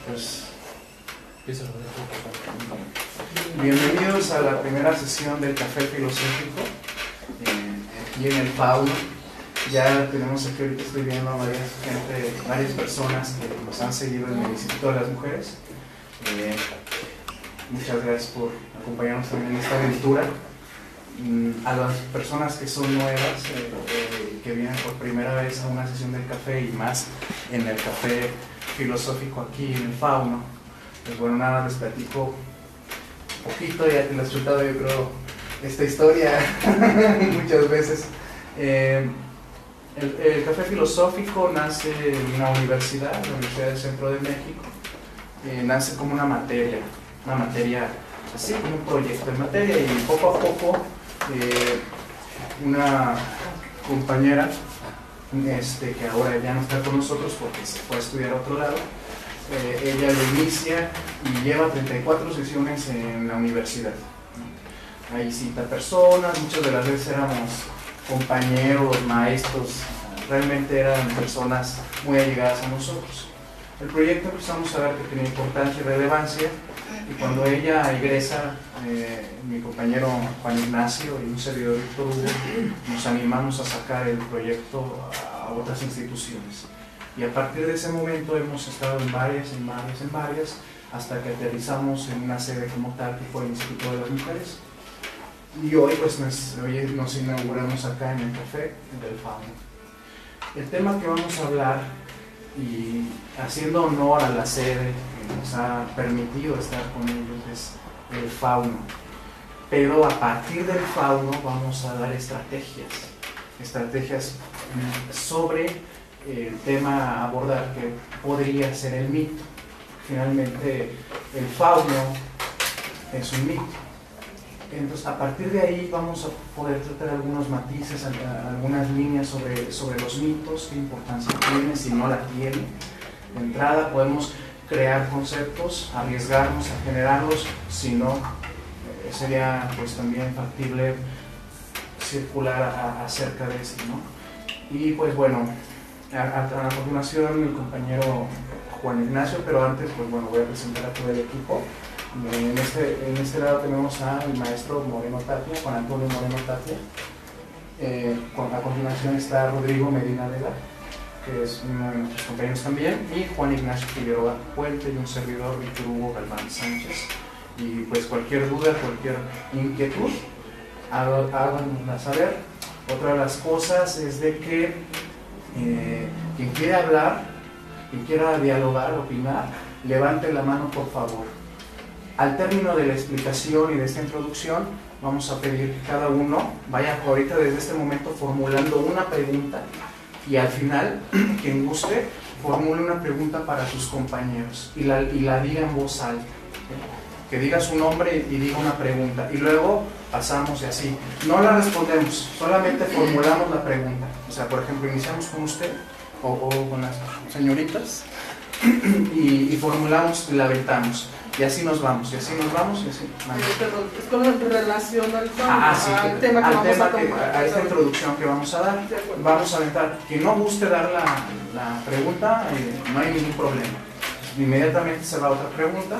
Pues, bienvenidos a la primera sesión del Café Filosófico aquí en el Fauno. Ya tenemos aquí, ahorita estoy viendo a varias personas que nos han seguido en el Instituto de las Mujeres. Muchas gracias por acompañarnos también en esta aventura. A las personas que son nuevas, que vienen por primera vez a una sesión del café y más en el Café Filosófico aquí en el Fauno, pues bueno, nada, les platico un poquito, ya te lo he escuchado yo creo esta historia muchas veces. El Café Filosófico nace en una universidad, la Universidad del Centro de México. Nace como una materia así como un proyecto de materia, y poco a poco una compañera que ahora ya no está con nosotros porque se fue a estudiar a otro lado, ella lo inicia y lleva 34 sesiones en la universidad. Ahí cita personas, muchas de las veces éramos compañeros, maestros, realmente eran personas muy allegadas a nosotros. El proyecto empezamos a ver que tenía importancia y relevancia, y cuando ella egresa, mi compañero Juan Ignacio y un servidor Víctor Hugo nos animamos a sacar el proyecto a otras instituciones, y a partir de ese momento hemos estado en varias, hasta que aterrizamos en una sede como tal que fue el Instituto de las Mujeres, y hoy pues nos inauguramos acá en el Café del Fauno. El tema que vamos a hablar, y haciendo honor a la sede que nos ha permitido estar con ellos, es el Fauno. Pero a partir del Fauno vamos a dar estrategias sobre el tema a abordar, que podría ser el mito. Finalmente el Fauno es un mito. Entonces, a partir de ahí vamos a poder tratar algunos matices, algunas líneas sobre los mitos, qué importancia tiene, si no la tiene. De entrada podemos crear conceptos, arriesgarnos a generarlos, si no, sería pues también factible circular acerca de eso, ¿no? Y pues bueno, a continuación mi compañero Juan Ignacio, pero antes pues bueno, voy a presentar a todo el equipo. En este lado tenemos al maestro Moreno Tapia, Juan Antonio Moreno Tapia. A continuación está Rodrigo Medina Vela, que es uno de nuestros compañeros también, y Juan Ignacio Figueroa Puente, y un servidor, Víctor Hugo Galván Sánchez. Y pues cualquier duda, cualquier inquietud, háganosla saber. Otra de las cosas es de que quien quiera hablar, quien quiera dialogar, opinar, levante la mano por favor. Al término de la explicación y de esta introducción, vamos a pedir que cada uno vaya ahorita desde este momento formulando una pregunta, y al final, quien guste, formule una pregunta para sus compañeros y la diga en voz alta. Que diga su nombre y diga una pregunta, y luego pasamos y así. No la respondemos, solamente formulamos la pregunta. O sea, por ejemplo, iniciamos con usted o con las señoritas y formulamos y la aventamos. Y así nos vamos, y así. Perdón, es con relación al tema que vamos a tomar. A esta introducción que vamos a dar, vamos a aventar. Quien no guste dar la pregunta, no hay ningún problema. Inmediatamente se va a otra pregunta,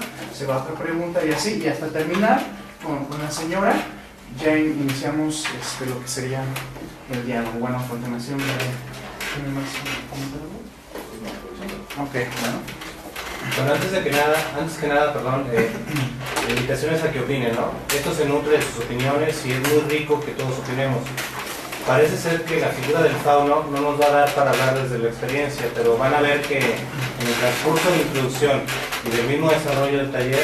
y así, y hasta terminar con la señora, ya iniciamos lo que sería el diálogo. Bueno, a continuación, ¿tiene más comentarios? Ok, bueno. Bueno, antes que nada, la invitación es a que opinen, ¿no? Esto se nutre de sus opiniones y es muy rico que todos opinemos. Parece ser que la figura del Fauno no nos va a dar para hablar desde la experiencia, pero van a ver que en el transcurso de la introducción y del mismo desarrollo del taller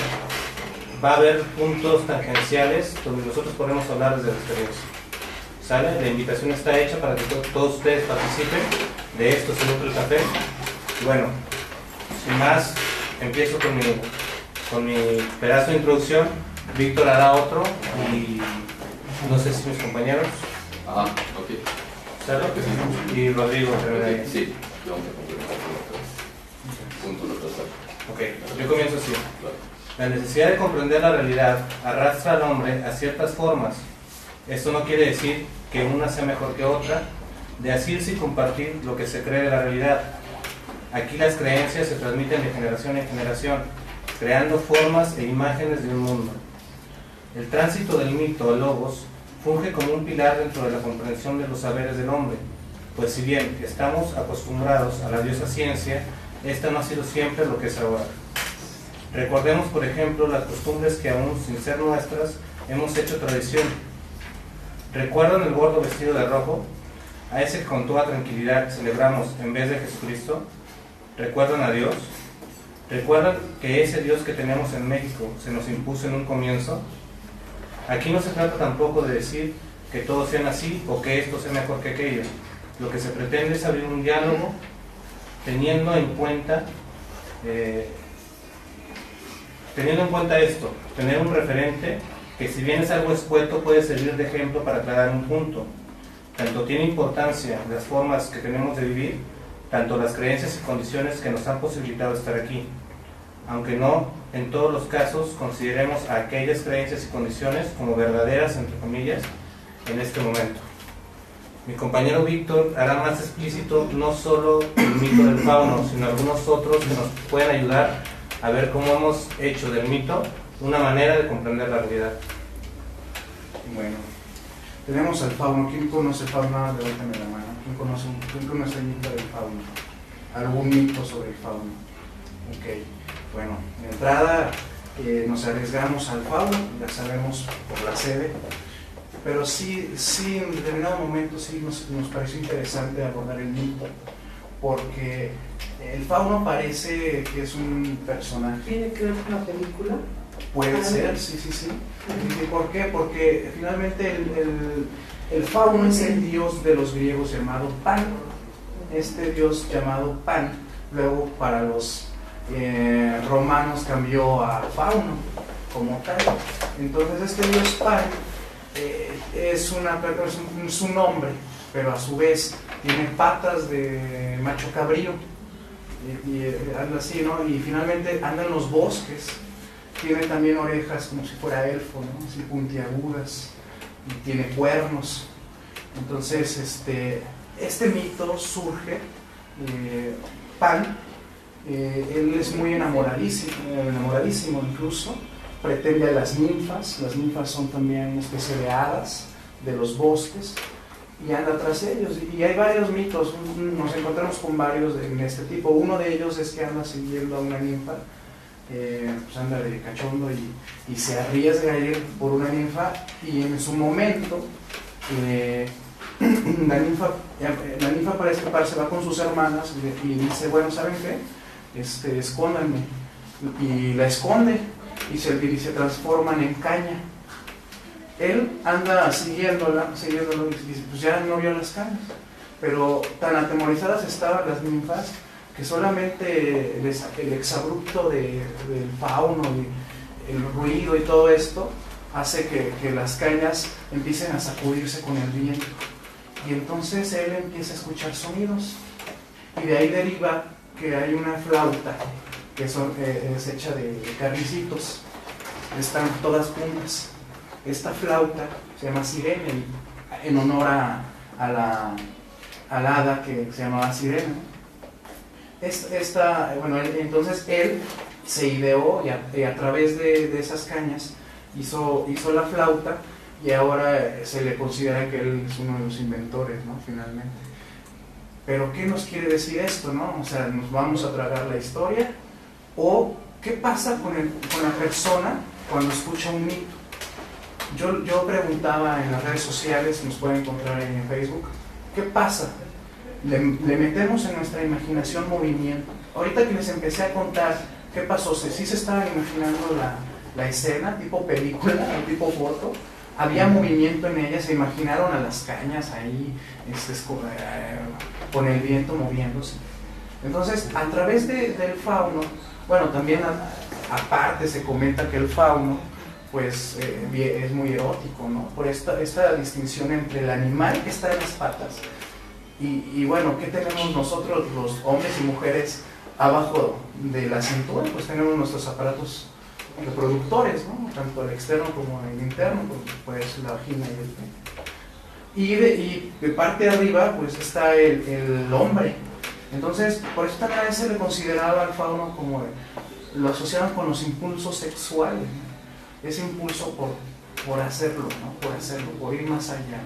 va a haber puntos tangenciales donde nosotros podemos hablar desde la experiencia. ¿Sale? La invitación está hecha para que todos ustedes participen. De esto se nutre el café. Y bueno, sin más, empiezo con mi pedazo de introducción. Víctor hará otro y no sé si mis compañeros. Ajá, ok. ¿Sale? Y Rodrigo. Okay, sí, vamos a complementar punto lo trazado. Ok, yo comienzo así. Claro. La necesidad de comprender la realidad arrastra al hombre a ciertas formas. Esto no quiere decir que una sea mejor que otra, de asirse y compartir lo que se cree de la realidad. Aquí las creencias se transmiten de generación en generación, creando formas e imágenes de un mundo. El tránsito del mito al logos funge como un pilar dentro de la comprensión de los saberes del hombre, pues si bien estamos acostumbrados a la diosa ciencia, esta no ha sido siempre lo que es ahora. Recordemos, por ejemplo, las costumbres que aún sin ser nuestras hemos hecho tradición. ¿Recuerdan el gordo vestido de rojo? A ese que con toda tranquilidad celebramos en vez de Jesucristo. ¿Recuerdan a Dios? ¿Recuerdan que ese Dios que tenemos en México se nos impuso en un comienzo? Aquí no se trata tampoco de decir que todos sean así o que esto sea mejor que aquello. Lo que se pretende es abrir un diálogo teniendo en cuenta esto, tener un referente que, si bien es algo escueto, puede servir de ejemplo para aclarar un punto. Tanto tiene importancia las formas que tenemos de vivir, tanto las creencias y condiciones que nos han posibilitado estar aquí. Aunque no en todos los casos consideremos a aquellas creencias y condiciones como verdaderas, entre comillas, en este momento. Mi compañero Víctor hará más explícito no solo el mito del fauno, sino algunos otros que nos pueden ayudar a ver cómo hemos hecho del mito una manera de comprender la realidad. Bueno, tenemos al fauno. ¿Quién conoce el fauno? Levántame la mano. ¿Quién conoce el mito del fauno? ¿Algún mito sobre el fauno? Ok, bueno, de entrada nos arriesgamos al fauno, ya sabemos por la sede, pero sí en determinado momento sí nos pareció interesante abordar el mito, porque el fauno parece que es un personaje. ¿Tiene que ver con la película? Puede ser, sí. ¿Y por qué? Porque finalmente el fauno es el dios de los griegos llamado Pan. Este dios llamado Pan, luego para los romanos cambió a fauno como tal. Entonces este dios Pan es un hombre, pero a su vez tiene patas de macho cabrío y anda así, ¿no? Y finalmente anda en los bosques, tiene también orejas como si fuera elfo, ¿no? Así puntiagudas, y tiene cuernos. Entonces este mito surge, Pan, él es muy enamoradísimo incluso, pretende a las ninfas son también una especie de hadas de los bosques, y anda tras ellos, y hay varios mitos, nos encontramos con varios en este tipo. Uno de ellos es que anda siguiendo a una ninfa, pues anda de cachondo y se arriesga a ir por una ninfa, y en su momento la ninfa para escaparse va con sus hermanas y dice, bueno, ¿saben qué? Escóndanme, y la esconde y se transforman en caña. Él anda siguiéndola y dice, pues ya no vio las cañas, pero tan atemorizadas estaban las ninfas que solamente el exabrupto del fauno, el ruido y todo esto hace que las cañas empiecen a sacudirse con el viento, y entonces él empieza a escuchar sonidos, y de ahí deriva que hay una flauta que es hecha de carricitos, están todas juntas. Esta flauta se llama Sirene, en honor a la hada que se llamaba Sirena. Entonces él se ideó y a través de esas cañas hizo la flauta, y ahora se le considera que él es uno de los inventores, ¿no? Finalmente. Pero ¿qué nos quiere decir esto, no? O sea, ¿nos vamos a tragar la historia? ¿O qué pasa con la persona cuando escucha un mito? Yo preguntaba en las redes sociales, nos pueden encontrar en Facebook, ¿qué pasa? Le metemos en nuestra imaginación movimiento. Ahorita que les empecé a contar qué pasó, si se estaban imaginando la escena, tipo película o tipo foto, había movimiento en ella, se imaginaron a las cañas ahí, con el viento moviéndose. Entonces, a través del fauno, bueno, también aparte se comenta que el fauno pues es muy erótico, ¿no? Por esta distinción entre el animal que está en las patas y bueno, ¿qué tenemos nosotros los hombres y mujeres abajo de la cintura? Pues tenemos nuestros aparatos reproductores, ¿no? Tanto el externo como el interno, pues puede ser la vagina y el pene. Y de parte de arriba pues está el hombre, Entonces, por eso también a veces se le consideraba al fauno como lo asociaban con los impulsos sexuales, ¿no? Ese impulso por hacerlo, ¿no? Por hacerlo, por ir más allá.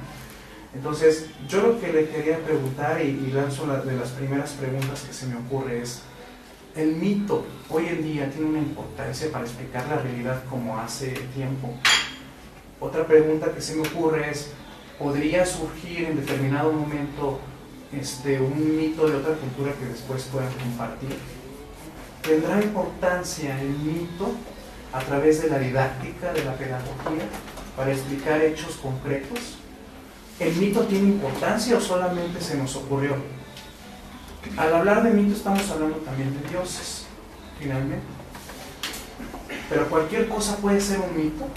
Entonces, yo lo que le quería preguntar, y lanzo de las primeras preguntas que se me ocurre es, ¿el mito hoy en día tiene una importancia para explicar la realidad como hace tiempo? Otra pregunta que se me ocurre es, ¿podría surgir en determinado momento un mito de otra cultura que después puedan compartir? ¿Tendrá importancia el mito a través de la didáctica, de la pedagogía, para explicar hechos concretos? ¿El mito tiene importancia o solamente se nos ocurrió? Al hablar de mito estamos hablando también de dioses, finalmente. Pero cualquier cosa puede ser un mito.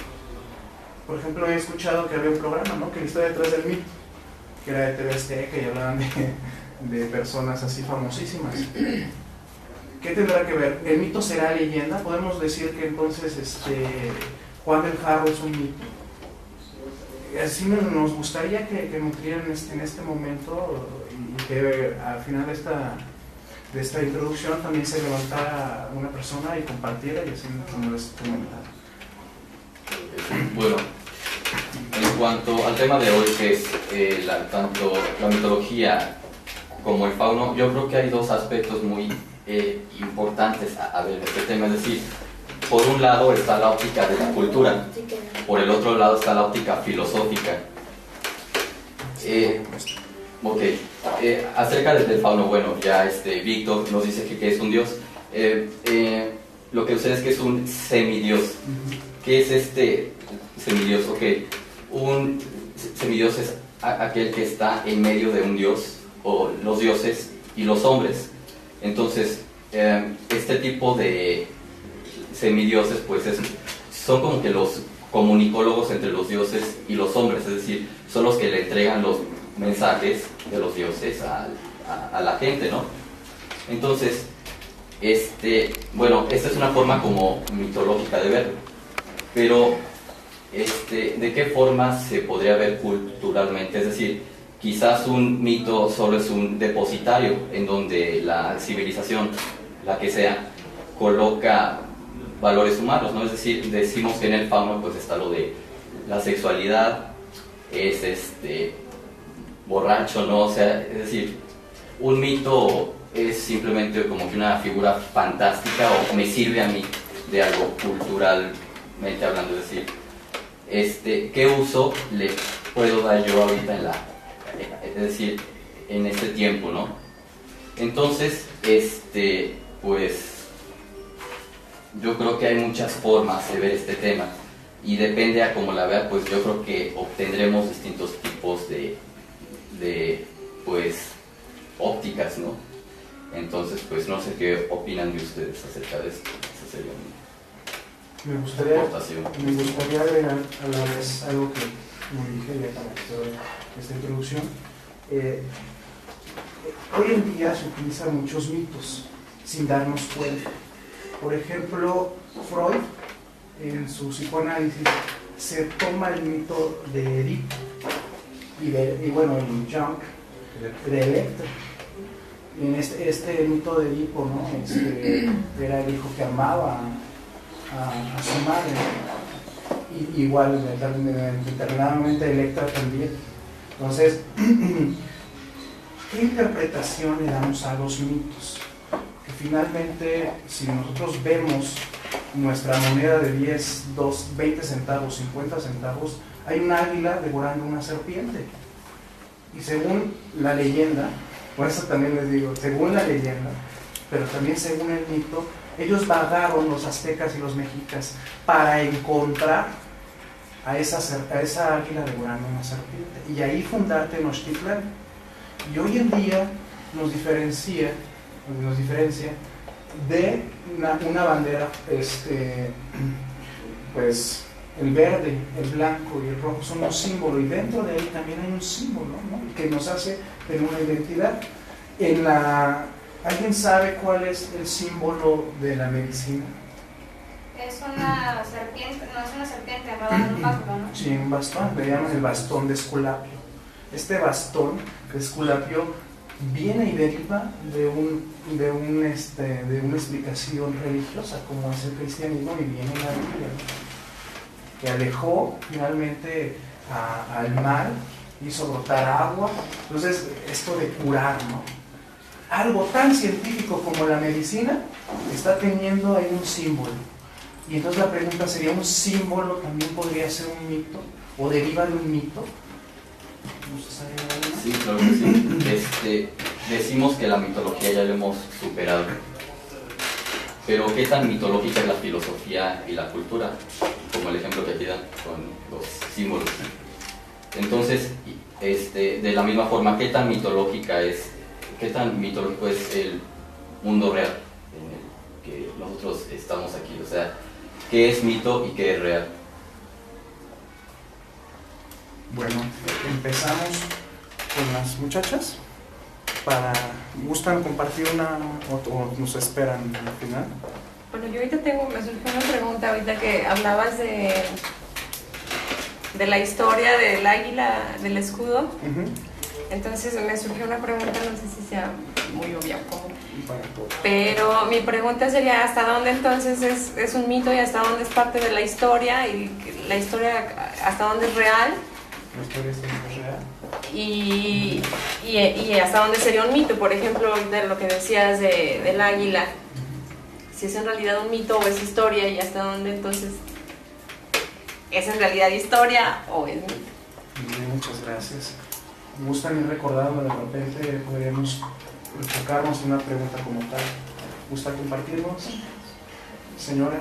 Por ejemplo, he escuchado que había un programa, ¿no?, que la historia detrás del mito, que era de TV Azteca y hablaban de personas así famosísimas. ¿Qué tendrá que ver? ¿El mito será leyenda? ¿Podemos decir que entonces Juan del Jarro es un mito? Así nos gustaría que nutrieran en este momento, y que al final de esta introducción también se levantara una persona y compartiera, y así como les comentaba. Bueno, en cuanto al tema de hoy, que es tanto la mitología como el fauno, yo creo que hay dos aspectos muy importantes a ver este tema. Es decir, por un lado está la óptica de la cultura, por el otro lado está la óptica filosófica. Acerca del fauno, bueno, ya Víctor nos dice que es un dios. Lo que sucede es que es un semidios. ¿Qué es este semidios? Un semidios es aquel que está en medio de un dios, o los dioses y los hombres. Entonces, este tipo de semidioses pues son como que los comunicólogos entre los dioses y los hombres, es decir, son los que le entregan los mensajes de los dioses a la gente, ¿no? Entonces, esta es una forma como mitológica de verlo, pero ¿de qué forma se podría ver culturalmente? Es decir, quizás un mito solo es un depositario en donde la civilización, la que sea, coloca valores humanos, ¿no? Es decir, decimos que en el fauno pues está lo de la sexualidad, es borracho, ¿no? O sea, es decir, un mito es simplemente como que una figura fantástica, o me sirve a mí de algo culturalmente hablando. Es decir, ¿qué uso le puedo dar yo ahorita en este tiempo, ¿no? Entonces, pues yo creo que hay muchas formas de ver este tema, y depende a cómo la vea, pues yo creo que obtendremos distintos tipos de pues ópticas, ¿no? Entonces, pues no sé qué opinan de ustedes acerca de esto. Esa sería mi aportación. Me gustaría agregar a la vez algo que, como dije ya para esta introducción. Hoy en día se utilizan muchos mitos sin darnos cuenta. Por ejemplo, Freud, en su psicoanálisis, se toma el mito de Edipo y Jung, de Electra. En este mito de Edipo, ¿no? Era el hijo que amaba a su madre, ¿no? Y igual determinadamente Electra también. Entonces, ¿qué interpretación le damos a los mitos? Que finalmente, si nosotros vemos nuestra moneda de 10, 20 centavos, 50 centavos, hay un águila devorando una serpiente. Y según la leyenda, por eso también les digo, según la leyenda, pero también según el mito, ellos vagaron, los aztecas y los mexicas, para encontrar a esa águila devorando una serpiente, y ahí fundar Tenochtitlan. Y hoy en día nos diferencia de una bandera, pues el verde, el blanco y el rojo son un símbolo, y dentro de ahí también hay un símbolo, ¿no?, que nos hace tener una identidad. ¿Alguien sabe cuál es el símbolo de la medicina? Es una serpiente, no es una serpiente enredada en un bastón, ¿no? Sí, un bastón, le llaman el bastón de Esculapio. Este bastón de Esculapio viene y deriva de una explicación religiosa como es el cristianismo, y viene en la Biblia, ¿no? Que alejó finalmente al mal, hizo brotar agua. Entonces, esto de curar, ¿no? Algo tan científico como la medicina está teniendo ahí un símbolo. Y entonces la pregunta sería, ¿un símbolo también podría ser un mito? ¿O deriva de un mito? Sí, claro que sí. Decimos que la mitología ya la hemos superado. Pero ¿qué tan mitológica es la filosofía y la cultura? Como el ejemplo que aquí dan con los símbolos. Entonces, de la misma forma, ¿qué tan mitológico es el mundo real en el que nosotros estamos aquí? O sea, ¿qué es mito y qué es real? Bueno, empezamos con las muchachas. ¿Gustan compartir una o nos esperan al final? Bueno, yo ahorita me surgió una pregunta ahorita que hablabas de la historia del águila, del escudo. Entonces me surgió una pregunta, no sé si sea muy obvia o cómo. Pero mi pregunta sería, ¿hasta dónde entonces es un mito y hasta dónde es parte de la historia? Y la historia, ¿hasta dónde es real? La historia es real. Y hasta dónde sería un mito, por ejemplo, de lo que decías del águila, si es en realidad un mito o es historia, y hasta dónde entonces es en realidad historia o es mito. Bien, muchas gracias. Me gustan ir recordando, de repente podríamos enfocarnos en una pregunta como tal. ¿Gusta compartirnos? Señora.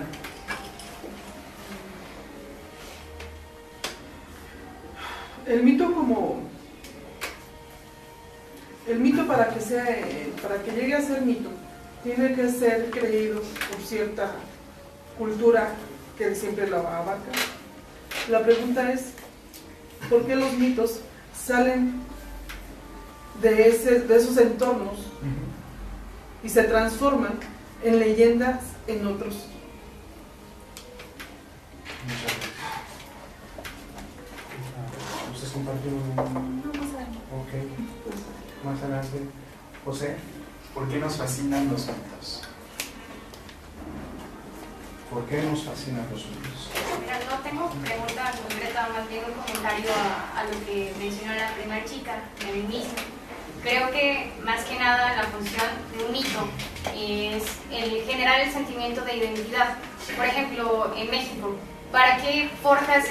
El mito para que llegue a ser mito, tiene que ser creído por cierta cultura que siempre lo abarca. La pregunta es, ¿por qué los mitos salen de esos entornos y se transforman en leyendas en otros? Muchas gracias. ¿Ustedes compartieron? No, más adelante. Ok. Más adelante. José. ¿Por qué nos fascinan los mitos? ¿Por qué nos fascinan los mitos? Mira, no tengo pregunta concreta, más bien un comentario a lo que mencionó la primera chica, del mismo. Creo que más que nada la función de un mito es el generar el sentimiento de identidad. Por ejemplo, en México, ¿para qué forjas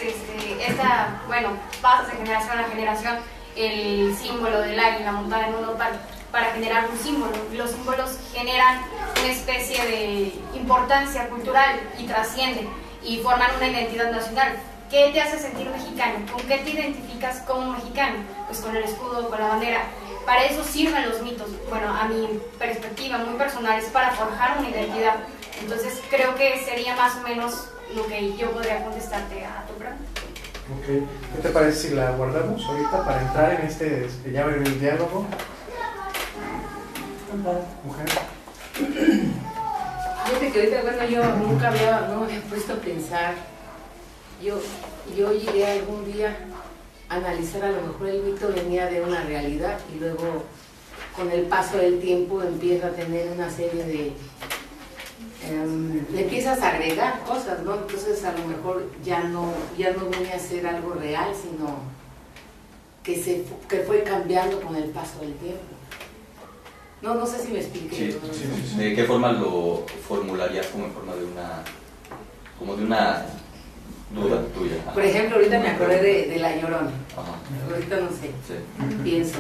pasas de generación a generación el símbolo del águila montada en un nopal? Para generar un símbolo. Los símbolos generan una especie de importancia cultural y trascienden y forman una identidad nacional. ¿Qué te hace sentir mexicano? ¿Con qué te identificas como mexicano? Pues con el escudo, con la bandera. Para eso sirven los mitos. Bueno, a mi perspectiva muy personal, es para forjar una identidad. Entonces creo que sería más o menos lo que yo podría contestarte a tu pregunta. Ok. ¿Qué te parece si la guardamos ahorita para entrar en ya ver el diálogo? Mujer. Fíjate que ahorita, bueno, yo nunca no me había puesto a pensar. Yo llegué algún día a analizar, a lo mejor el mito venía de una realidad y luego con el paso del tiempo empieza a tener una serie de... le empiezas a agregar cosas, ¿no? Entonces a lo mejor ya no viene a ser algo real, sino que fue cambiando con el paso del tiempo. No sé si me expliqué. Sí. ¿De qué forma lo formularías como en forma de una duda tuya? Por ejemplo, ahorita me acordé de La Llorona. Ajá. Ahorita no sé. Sí. Pienso,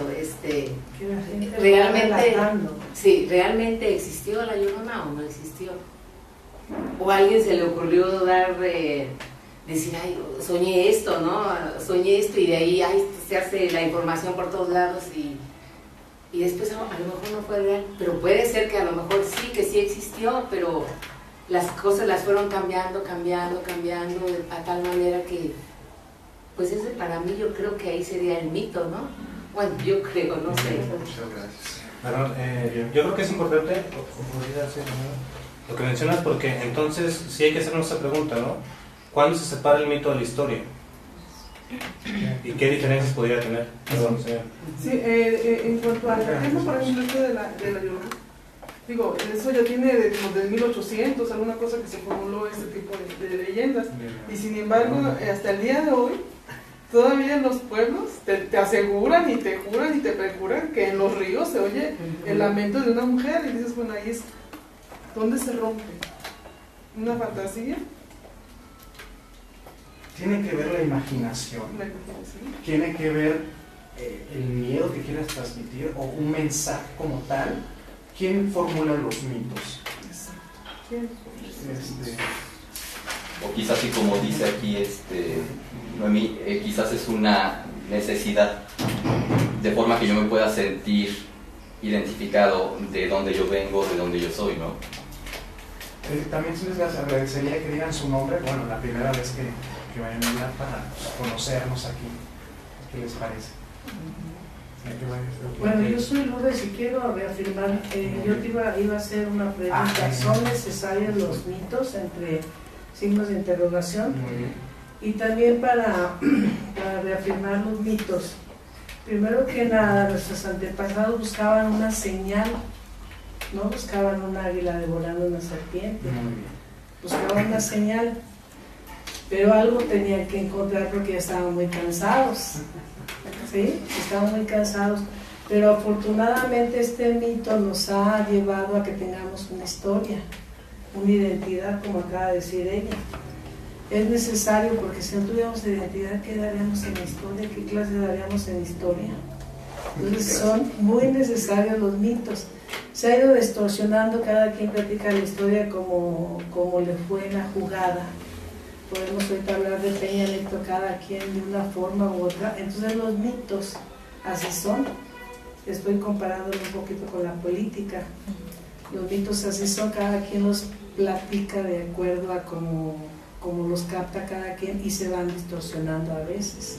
¿realmente existió La Llorona o no existió? O a alguien se le ocurrió decir, ay, soñé esto, ¿no? Soñé esto y de ahí se hace la información por todos lados y después a lo mejor no fue real, pero puede ser que a lo mejor que sí existió, pero las cosas las fueron cambiando a tal manera que, pues ese para mí yo creo que ahí sería el mito, ¿no? Bueno, yo creo, no sé. Muchas gracias. Perdón, yo creo que es importante lo que mencionas, porque entonces sí hay que hacernos esa pregunta, ¿no? ¿Cuándo se separa el mito de la historia? ¿Y qué diferencias podría tener? Perdón, señor. Sí, en cuanto al tema, por ejemplo, este de la Llorona, digo, eso ya tiene como de 1800, alguna cosa que se formuló este tipo de leyendas. Y sin embargo, hasta el día de hoy, todavía en los pueblos te aseguran y te juran y te perjuran que en los ríos se oye el lamento de una mujer. Y dices, bueno, ahí es donde se rompe. ¿Una fantasía? Tiene que ver la imaginación. Tiene que ver el miedo que quieras transmitir o un mensaje como tal. ¿Quién formula los mitos? O quizás, y como dice aquí Noemí, quizás es una necesidad, de forma que yo me pueda sentir identificado de dónde yo vengo, de dónde yo soy, ¿no? También se les agradecería que digan su nombre, bueno, la primera vez que vayan a hablar para conocernos aquí. ¿Qué les parece? Bueno, yo soy Lourdes y quiero reafirmar que yo te iba a hacer una pregunta. ¿Son necesarios los mitos entre signos de interrogación? Muy bien. Y también para reafirmar los mitos. Primero que nada, nuestros antepasados buscaban una señal, no buscaban un águila devorando una serpiente, buscaban una señal, pero algo tenían que encontrar porque ya estaban muy cansados. ¿Sí? Estaban muy cansados, pero afortunadamente este mito nos ha llevado a que tengamos una historia, una identidad, como acaba de decir ella. Es necesario porque si no tuviéramos identidad, ¿qué daríamos en historia? ¿Qué clase daríamos en historia? Entonces son muy necesarios los mitos. Se ha ido distorsionando, cada quien platica la historia como le fue la jugada. Podemos ahorita hablar de Peña Nieto, cada quien de una forma u otra. Entonces los mitos así son. Estoy comparándolo un poquito con la política. Los mitos así son, cada quien los platica de acuerdo a como los capta cada quien y se van distorsionando a veces.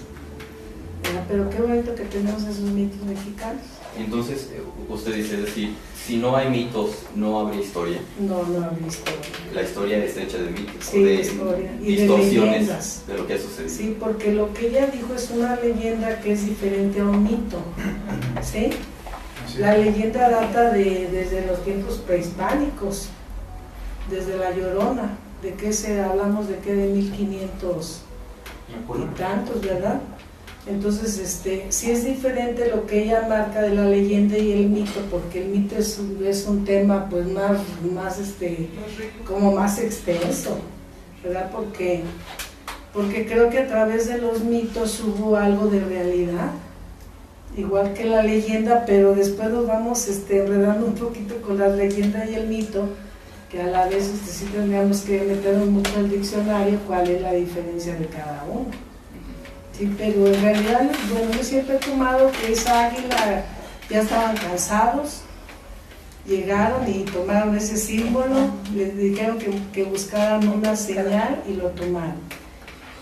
Pero qué bonito que tenemos esos mitos mexicanos. Entonces, usted dice, es decir, si no hay mitos, no habría historia. No habría historia. La historia está hecha de mitos, sí, de historia. Y distorsiones de lo que ha sucedido. Sí, porque lo que ella dijo es una leyenda que es diferente a un mito. ¿Sí? La leyenda data desde los tiempos prehispánicos, desde la Llorona. ¿De qué hablamos? ¿De qué? De 1500 y tantos, ¿verdad? Entonces, sí es diferente lo que ella marca de la leyenda y el mito, porque el mito es un tema pues más como más extenso, ¿verdad? Porque creo que a través de los mitos hubo algo de realidad, igual que la leyenda, pero después nos vamos enredando un poquito con la leyenda y el mito, que a la vez sí tendríamos que meternos mucho al diccionario cuál es la diferencia de cada uno. Sí, pero en realidad, bueno, yo siempre he tomado que esa águila ya estaban cansados, llegaron y tomaron ese símbolo, les dijeron que buscaran una señal y lo tomaron.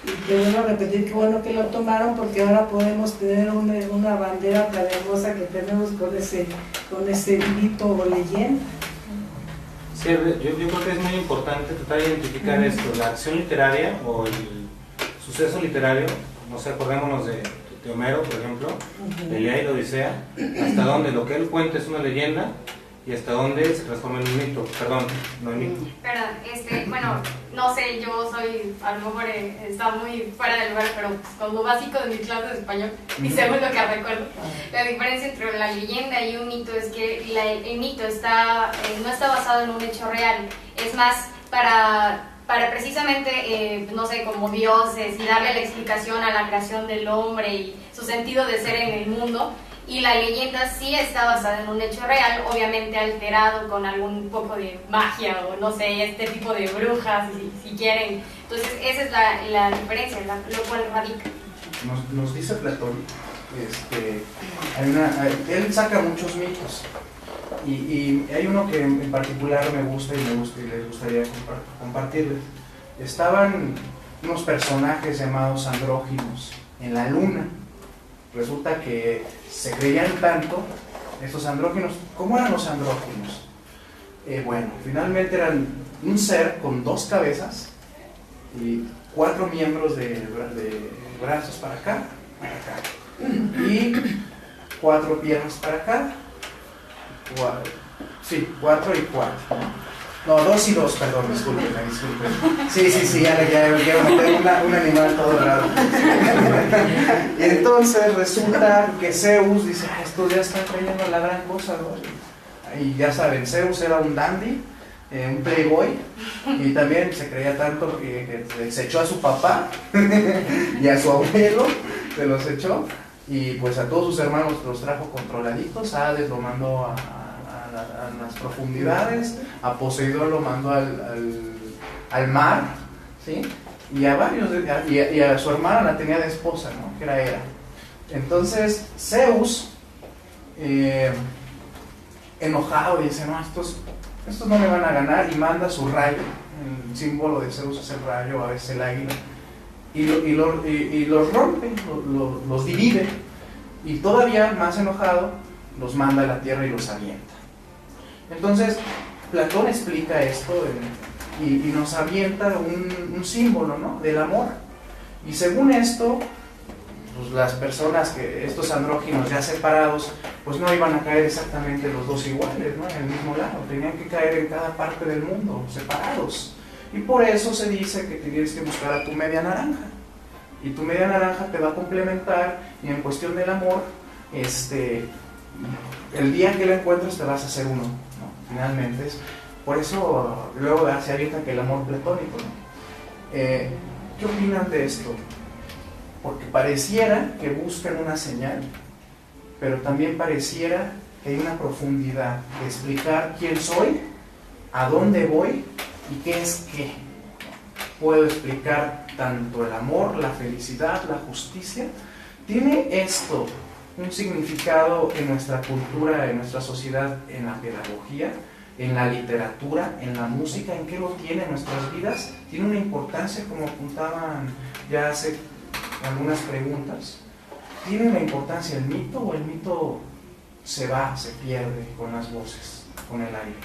Y te vuelvo a repetir que bueno que lo tomaron porque ahora podemos tener una bandera tan hermosa que tenemos con ese mito o leyenda. Sí, yo creo que es muy importante tratar de identificar esto, la acción literaria o el suceso literario. No sé, acordémonos de Homero, por ejemplo, de Ilíada y la Odisea, hasta donde lo que él cuenta es una leyenda y hasta donde se transforma en un mito. Perdón, no en mito. Perdón, bueno, no sé, yo soy, a lo mejor está muy fuera del lugar, pero pues, con lo básico de mi clase de español, y según lo que recuerdo, la diferencia entre la leyenda y un mito es que el mito no está basado en un hecho real, es más para precisamente, no sé, como dioses y darle la explicación a la creación del hombre y su sentido de ser en el mundo. Y la leyenda sí está basada en un hecho real, obviamente alterado con algún poco de magia o no sé, este tipo de brujas, si quieren. Entonces esa es la diferencia, lo cual radica. Nos dice Platón, él saca muchos mitos. Y hay uno que en particular me gusta y les gustaría compartirles. Estaban unos personajes llamados andróginos en la luna. Resulta que se creían tanto estos andróginos. ¿Cómo eran los andróginos? Bueno, finalmente eran un ser con dos cabezas y 4 miembros de brazos para acá, y 4 piernas para acá, 4 y 4, no, 2 y 2, perdón, disculpen. Sí, ya tengo un animal todo raro. Y entonces resulta que Zeus dice, estos ya están creyendo la gran cosa, ¿no? Y ya saben, Zeus era un dandy, un playboy, y también se creía tanto que se echó a su papá y a su abuelo, se los echó, y pues a todos sus hermanos los trajo controladitos. Hades lo mandó a las profundidades, a Poseidón lo mandó al mar, ¿sí? Y a varios, y a su hermana la tenía de esposa, ¿no? Que era Hera. Entonces Zeus, enojado, dice, no, estos no me van a ganar, y manda su rayo. El símbolo de Zeus es el rayo, a veces el águila, y los rompe, los divide, y todavía más enojado los manda a la tierra y los avienta. Entonces Platón explica esto y nos avienta un símbolo, ¿no? Del amor, y según esto, pues las personas, estos andróginos ya separados, pues no iban a caer exactamente los dos iguales, ¿no? En el mismo lado, tenían que caer en cada parte del mundo, separados. Y por eso se dice que tienes que buscar a tu media naranja, y tu media naranja te va a complementar, y en cuestión del amor, el día que lo encuentres te vas a hacer uno, ¿no? Finalmente por eso luego se avienta que el amor platónico, ¿no? ¿Qué opinan de esto? Porque pareciera que buscan una señal, pero también pareciera que hay una profundidad de explicar quién soy, a dónde voy y qué es qué. Puedo explicar tanto el amor, la felicidad, la justicia. ¿Tiene esto un significado en nuestra cultura, en nuestra sociedad, en la pedagogía, en la literatura, en la música? ¿En qué lo tiene en nuestras vidas? ¿Tiene una importancia, como apuntaban ya hace algunas preguntas? ¿Tiene una importancia el mito, o el mito se pierde con las voces, con el aire?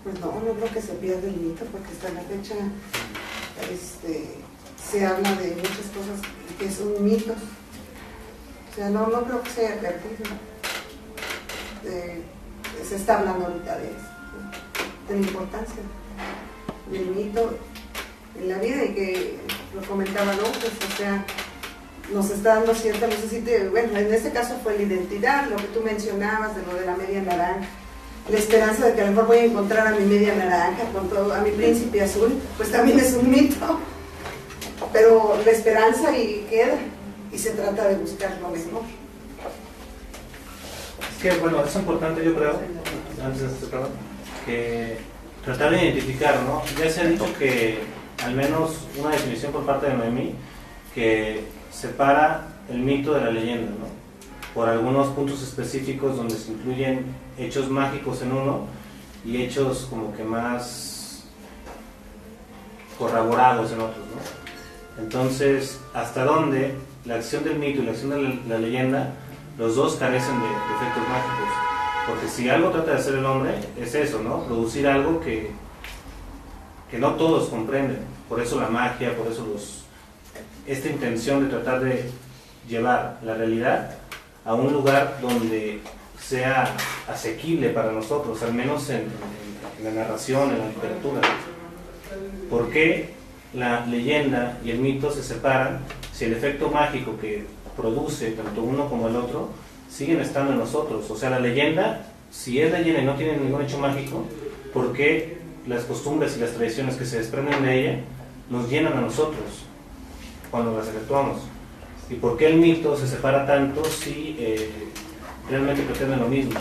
Pues no creo que se pierda el mito, porque hasta la fecha se habla de muchas cosas que son mitos. O sea, no creo que se haya perdido. Se está hablando ahorita de eso, de la importancia del mito en la vida, y que lo comentaba López, o sea, nos está dando cierta, no sé si bueno, en este caso fue la identidad, lo que tú mencionabas de lo de la media naranja, la esperanza de que a lo mejor voy a encontrar a mi media naranja, a mi príncipe azul, pues también es un mito, pero la esperanza y queda, y se trata de buscar lo mejor. Es que, bueno, es importante, yo creo, antes de que tratar de identificar, ¿no? Ya se ha dicho que, al menos una definición por parte de Noemí, que separa el mito de la leyenda, ¿no? Por algunos puntos específicos donde se incluyen hechos mágicos en uno y hechos como que más corroborados en otros, ¿no? Entonces, ¿hasta dónde la acción del mito y la acción de la leyenda, los dos carecen de efectos mágicos? Porque si algo trata de hacer el hombre, es eso, ¿no? Producir algo que no todos comprenden. Por eso la magia, por eso esta intención de tratar de llevar la realidad a un lugar donde sea asequible para nosotros, al menos en la narración, en la literatura. ¿Por qué la leyenda y el mito se separan si el efecto mágico que produce tanto uno como el otro siguen estando en nosotros? O sea, la leyenda, si es leyenda y no tiene ningún hecho mágico, ¿por qué las costumbres y las tradiciones que se desprenden de ella nos llenan a nosotros cuando las efectuamos? ¿Y por qué el mito se separa tanto si realmente pretende lo mismo?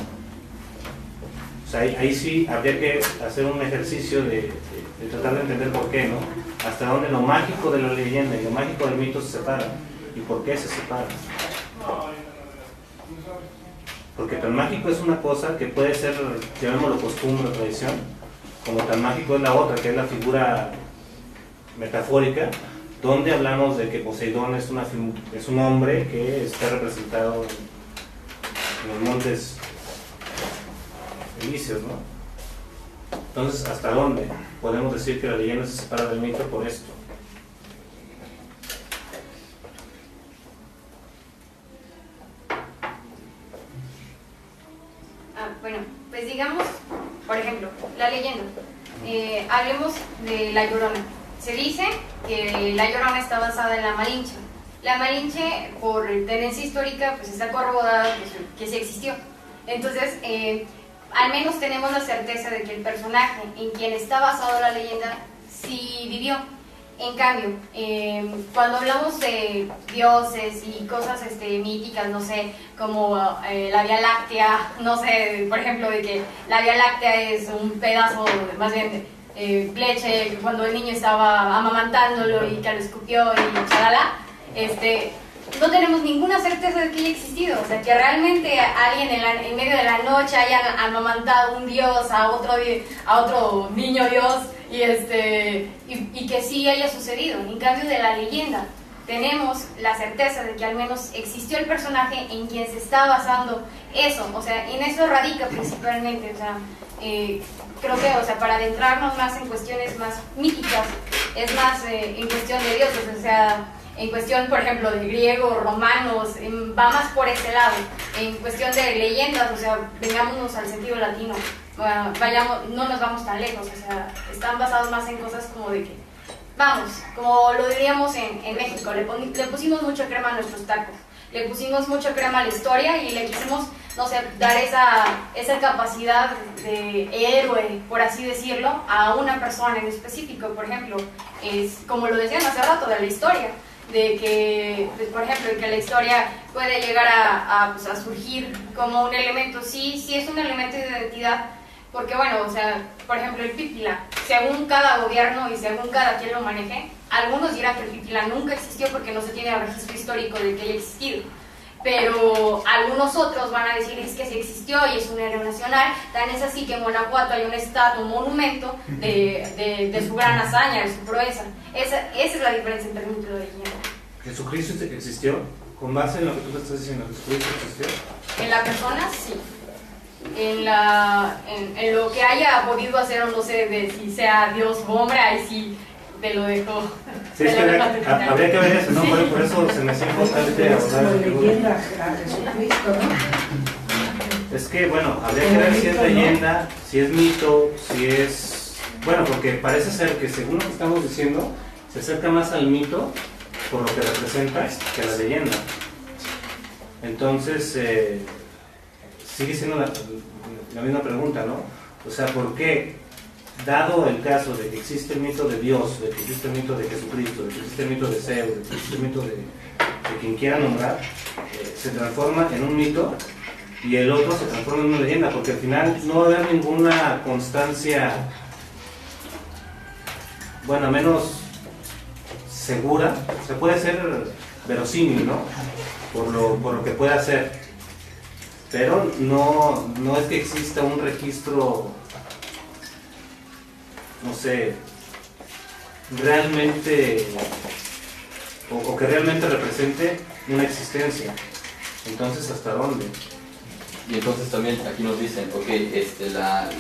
O sea, ahí sí habría que hacer un ejercicio de tratar de entender por qué, ¿no? Hasta dónde lo mágico de la leyenda y lo mágico del mito se separan, y por qué se separan. Porque tan mágico es una cosa que puede ser, llamémoslo costumbre o tradición, como tan mágico es la otra, que es la figura metafórica, donde hablamos de que Poseidón es un hombre que está representado en los montes elíseos, ¿no? Entonces, ¿hasta dónde podemos decir que la leyenda se separa del mito por esto? Bueno, pues digamos, por ejemplo, la leyenda. Hablemos de La Llorona. Se dice que La Llorona está basada en la Malinche. La Malinche, por tendencia histórica, pues está corroborada que sí existió. Entonces, al menos tenemos la certeza de que el personaje en quien está basado la leyenda sí vivió. En cambio, cuando hablamos de dioses y cosas míticas, no sé, como la Vía Láctea, no sé, por ejemplo, de que la Vía Láctea es un pedazo, más bien, leche, cuando el niño estaba amamantándolo y que lo escupió y chalala, no tenemos ninguna certeza de que haya existido. O sea, que realmente alguien en medio de la noche haya amamantado un dios a otro niño dios y que sí haya sucedido. En cambio de la leyenda, tenemos la certeza de que al menos existió el personaje en quien se está basando eso. O sea, en eso radica principalmente. O sea, creo que, o sea, para adentrarnos más en cuestiones más míticas, es más en cuestión de dioses, o sea, en cuestión, por ejemplo, de griegos, romanos, va más por ese lado. En cuestión de leyendas, o sea, vengámonos al sentido latino, no nos vamos tan lejos, o sea, están basados más en cosas como de que, vamos, como lo diríamos en México, le pusimos mucha crema a nuestros tacos, le pusimos mucha crema a la historia y le quisimos, no sé, dar esa capacidad de héroe, por así decirlo, a una persona en específico. Por ejemplo, es como lo decían hace rato de la historia, de que, por ejemplo, de que la historia puede llegar a surgir como un elemento, sí es un elemento de identidad, porque bueno, o sea, por ejemplo, el Pípila, según cada gobierno y según cada quien lo maneje, algunos dirán que el Pípila nunca existió porque no se tiene registro histórico de que haya existido, pero algunos otros van a decir es que sí existió y es un héroe nacional. Tan es así que en Guanajuato hay una estatua, un monumento de su gran hazaña, de su proeza. Esa es la diferencia entre mito y leyenda. ¿Jesucristo existió? Con base en lo que tú estás diciendo, ¿Jesucristo existió? En la persona, sí. En lo que haya podido hacer, o no sé, de si sea Dios o hombre, ahí sí te lo dejo. Sí, es que habría que ver eso, ¿no? Sí. Por eso se me hace importante abordar la leyenda a Jesucristo, ¿no? Es que, bueno, habría que ver si es leyenda, si es mito, si es... Bueno, porque parece ser que según lo que estamos diciendo, se acerca más al mito por lo que representa que a la leyenda. Entonces, sigue siendo la misma pregunta, ¿no? O sea, ¿por qué, dado el caso de que existe el mito de Dios, de que existe el mito de Jesucristo, de que existe el mito de Zeus, de que existe el mito de quien quiera nombrar, se transforma en un mito y el otro se transforma en una leyenda? Porque al final no va a haber ninguna constancia, bueno, menos segura. O sea, puede ser verosímil, ¿no? Por lo que puede hacer, pero no es que exista un registro, no sé, realmente, o que realmente represente una existencia. Entonces, ¿hasta dónde? Y entonces también aquí nos dicen, ok, la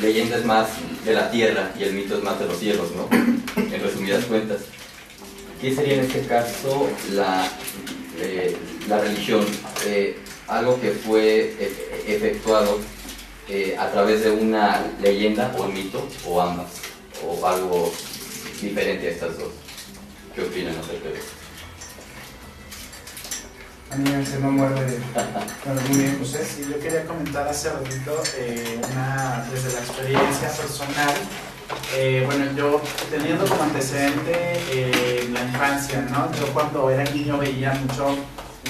leyenda es más de la tierra y el mito es más de los cielos, ¿no? En resumidas cuentas. ¿Qué sería en este caso la religión? Algo que fue efectuado a través de una leyenda o mito, o ambas, o algo diferente a estas dos. ¿Qué opinan acerca de esto? A mí se me muerde muy bien, José. Sí, yo quería comentar hace ratito desde la experiencia personal. Bueno, yo teniendo como antecedente la infancia, ¿no? Yo cuando era niño veía mucho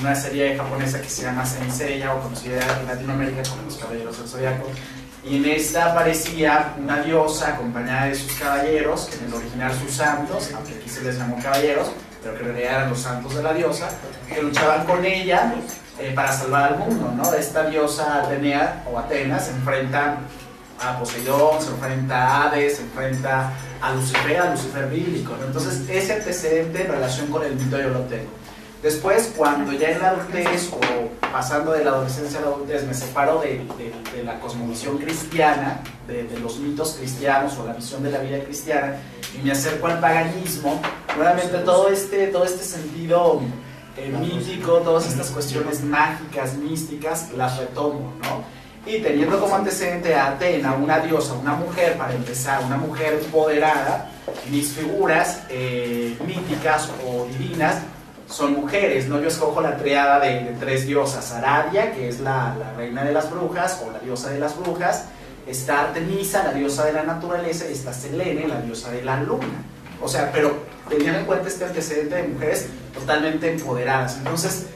una serie japonesa que se llama Saint Seiya, o conocida en Latinoamérica como Los Caballeros del Zodiaco, y en esta aparecía una diosa acompañada de sus caballeros, en el original sus santos, aunque aquí se les llamó caballeros, pero que en realidad eran los santos de la diosa, que luchaban con ella para salvar al mundo, ¿no? Esta diosa Atenea, o Atenas, se enfrenta a Poseidón, se enfrenta a Hades, se enfrenta a Lucifer bíblico, ¿no? Entonces ese antecedente en relación con el mito yo lo tengo. Después, cuando ya en la adultez, o pasando de la adolescencia a la adultez, me separo de la cosmovisión cristiana, de los mitos cristianos o la visión de la vida cristiana y me acerco al paganismo, nuevamente todo este sentido mítico, todas estas cuestiones mágicas, místicas, las retomo, ¿no? Y teniendo como antecedente a Atena, una diosa, una mujer, para empezar, una mujer empoderada, mis figuras míticas o divinas son mujeres, ¿no? Yo escojo la triada de 3 diosas: Aradia, que es la reina de las brujas o la diosa de las brujas, está Artemisa, la diosa de la naturaleza, y está Selene, la diosa de la luna. O sea, pero teniendo en cuenta este antecedente de mujeres totalmente empoderadas. Entonces,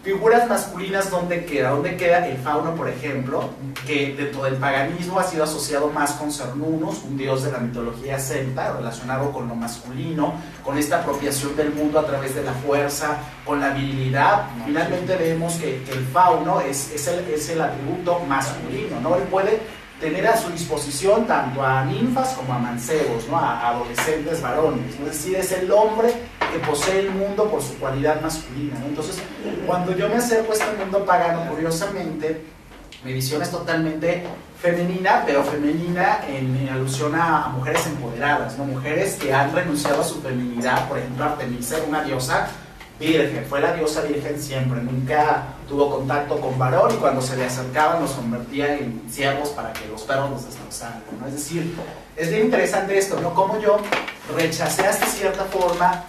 figuras masculinas, ¿dónde queda? ¿Dónde queda el fauno, por ejemplo? Que dentro del paganismo ha sido asociado más con Cernunnos, un dios de la mitología celta, relacionado con lo masculino, con esta apropiación del mundo a través de la fuerza, con la virilidad. Finalmente vemos que el fauno es el atributo masculino, ¿no? Él puede tener a su disposición tanto a ninfas como a mancebos, ¿no? A adolescentes varones, ¿no? Es decir, es el hombre que posee el mundo por su cualidad masculina, ¿no? Entonces, cuando yo me acerco a este mundo pagano, curiosamente, mi visión es totalmente femenina, pero femenina en alusión a mujeres empoderadas, ¿no? Mujeres que han renunciado a su feminidad. Por ejemplo, Artemisa era una diosa virgen, fue la diosa virgen siempre, nunca tuvo contacto con varón, y cuando se le acercaban los convertía en siervos para que los perros los destrozaran, ¿no? Es decir, es bien interesante esto, ¿no? Como yo rechacé hasta cierta forma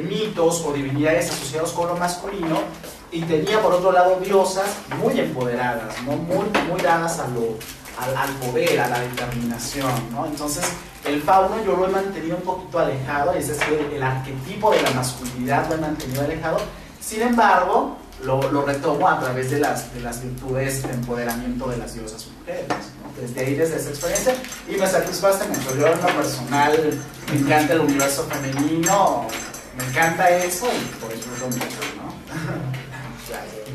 mitos o divinidades asociados con lo masculino, y tenía por otro lado diosas muy empoderadas, ¿no? muy dadas al poder, a la determinación, ¿no? Entonces, el fauno yo lo he mantenido un poquito alejado, es decir, el arquetipo de la masculinidad lo he mantenido alejado. Sin embargo, lo retomo a través de las virtudes de empoderamiento de las diosas mujeres, ¿no? Desde ahí, desde esa experiencia, y me satisface mucho. Yo en lo personal me encanta el universo femenino, me encanta eso, y por eso lo mucho, ¿no?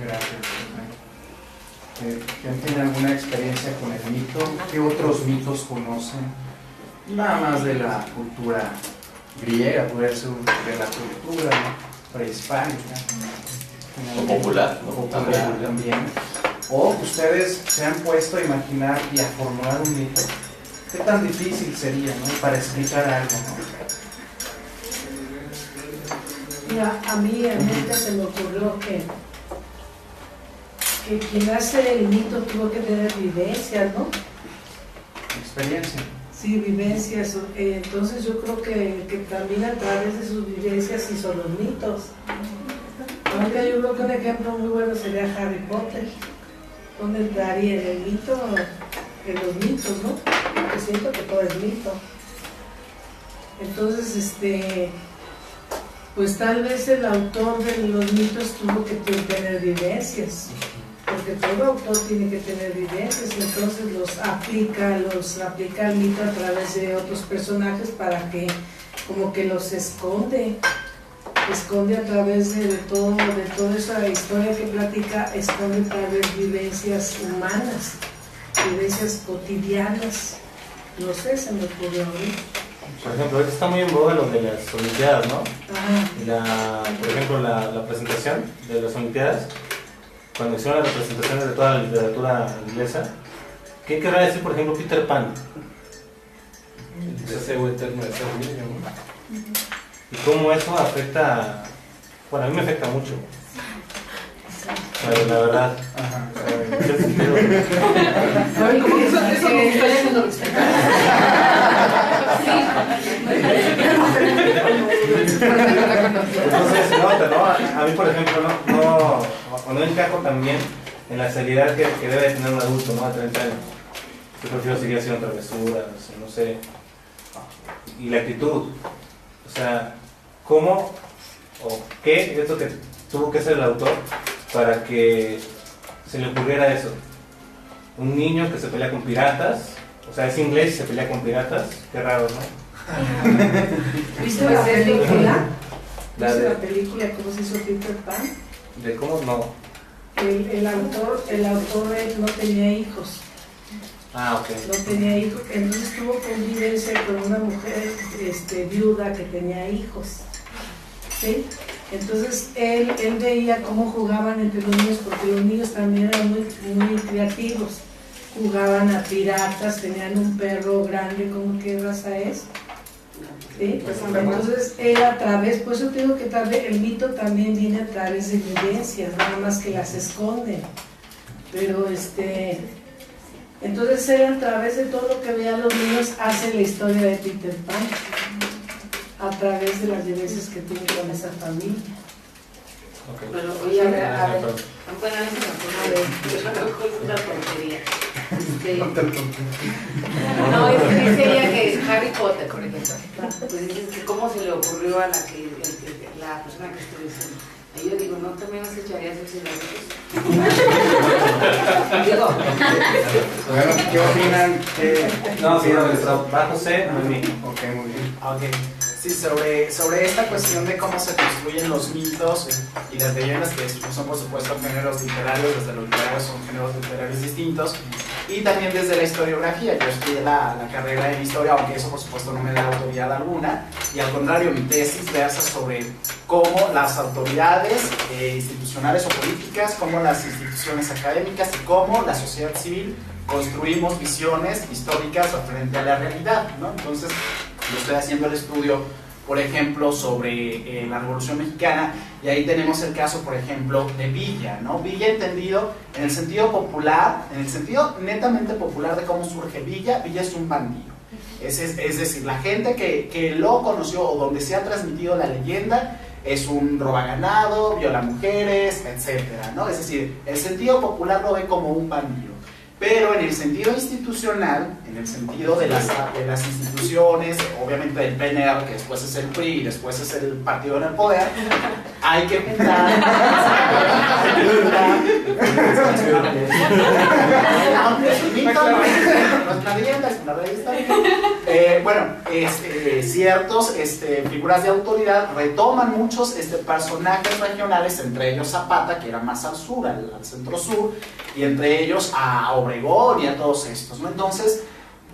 Gracias. ¿Quién tiene alguna experiencia con el mito? ¿Qué otros mitos conocen? Nada más de la cultura griega, puede ser de la cultura, ¿no? Prehispánica. O popular, ¿no? Popular también. O ustedes se han puesto a imaginar y a formular un mito. ¿Qué tan difícil sería, ¿no? Para explicar algo, ¿no? Mira, a mí se me ocurrió que quien hace el mito tuvo que tener vivencias, ¿no? Experiencia. Sí, vivencias. Entonces yo creo que también a través de sus vivencias hizo los mitos. Aunque yo creo que un ejemplo muy bueno sería Harry Potter, donde entraría en el mito, en los mitos, ¿no? Porque siento que todo es mito. Entonces, pues tal vez el autor de los mitos tuvo que tener vivencias, porque todo autor tiene que tener vivencias, entonces los aplica al mito a través de otros personajes para que como que los esconde a través de toda esa historia que platica, esconde tal vez vivencias humanas, vivencias cotidianas. No sé, se me ocurrió a mí. Por ejemplo, ahorita está muy en boga lo de las Olimpiadas, ¿no? Ajá. Por ejemplo, la presentación de las Olimpiadas, cuando hicieron las representaciones de toda la literatura inglesa, ¿qué querrá decir, por ejemplo, Peter Pan? Deseo eterno de ser niño, ¿no? Y cómo eso afecta, bueno, a mí me afecta mucho. La verdad. Ajá. A ver, ¿cómo que eso me gustaría que lo Entonces se nota, ¿no? A mí, por ejemplo, no encajo también en la seriedad que debe tener un adulto, ¿no? A 30 años. Yo prefiero seguir haciendo travesuras, no sé. Y la actitud. O sea, ¿cómo o qué es lo que tuvo que hacer el autor para que se le ocurriera eso? Un niño que se pelea con piratas, o sea, es inglés y se pelea con piratas, qué raro, ¿no? ¿Viste la película? La ¿Viste de- la película cómo se hizo Peter Pan? ¿De cómo? No. El autor él no tenía hijos. Ah, ok. No tenía hijos, entonces tuvo convivencia con una mujer viuda que tenía hijos, ¿sí? Entonces él veía cómo jugaban entre los niños, porque los niños también eran muy, muy creativos. jugaban a piratas, tenían un perro grande, ¿cómo qué raza es? ¿Sí? Entonces era a través, por eso te digo que tal vez el mito también viene a través de evidencias, nada más que las esconden. Pero entonces era a través de todo lo que veían los niños, hace la historia de Peter Pan, a través de las vivencias que tiene con esa familia. Okay. Pero oye, a ver, bueno, es una tontería. No, es que dice ella que Harry Potter, por ejemplo, pues dice que cómo se le ocurrió a la persona que estoy diciendo. Y yo digo, ¿no también nos echarías el Digo. Bueno, ¿qué opinan? No, sí, va José, muy bien. Ok, muy bien. Okay. Sí, sobre esta cuestión de cómo se construyen los mitos y las leyendas, que son por supuesto géneros literarios, desde los literarios son géneros literarios distintos, y también desde la historiografía. Yo estudié la carrera en historia, aunque eso por supuesto no me da autoridad alguna, y al contrario, mi tesis versa sobre cómo las autoridades institucionales o políticas, cómo las instituciones académicas y cómo la sociedad civil construimos visiones históricas frente a la realidad, ¿no? Entonces, yo estoy haciendo el estudio, por ejemplo, sobre la Revolución Mexicana, y ahí tenemos el caso, por ejemplo, de Villa, ¿no? Villa entendido en el sentido popular, en el sentido netamente popular de cómo surge Villa. Villa es un bandido. Es decir, la gente que lo conoció o donde se ha transmitido la leyenda es un robaganado, viola mujeres, etcétera, ¿no? Es decir, el sentido popular lo ve como un bandido. Pero en el sentido institucional, en el sentido de las instituciones, obviamente del PNR, que después es el PRI y después es el partido en el poder, hay que juntar. Es un mito, no es una leyenda, es una revista. Ciertos figuras de autoridad retoman muchos personajes regionales, entre ellos Zapata, que era más al sur, al centro sur, y entre ellos a Obregón y a todos estos, ¿no? Entonces,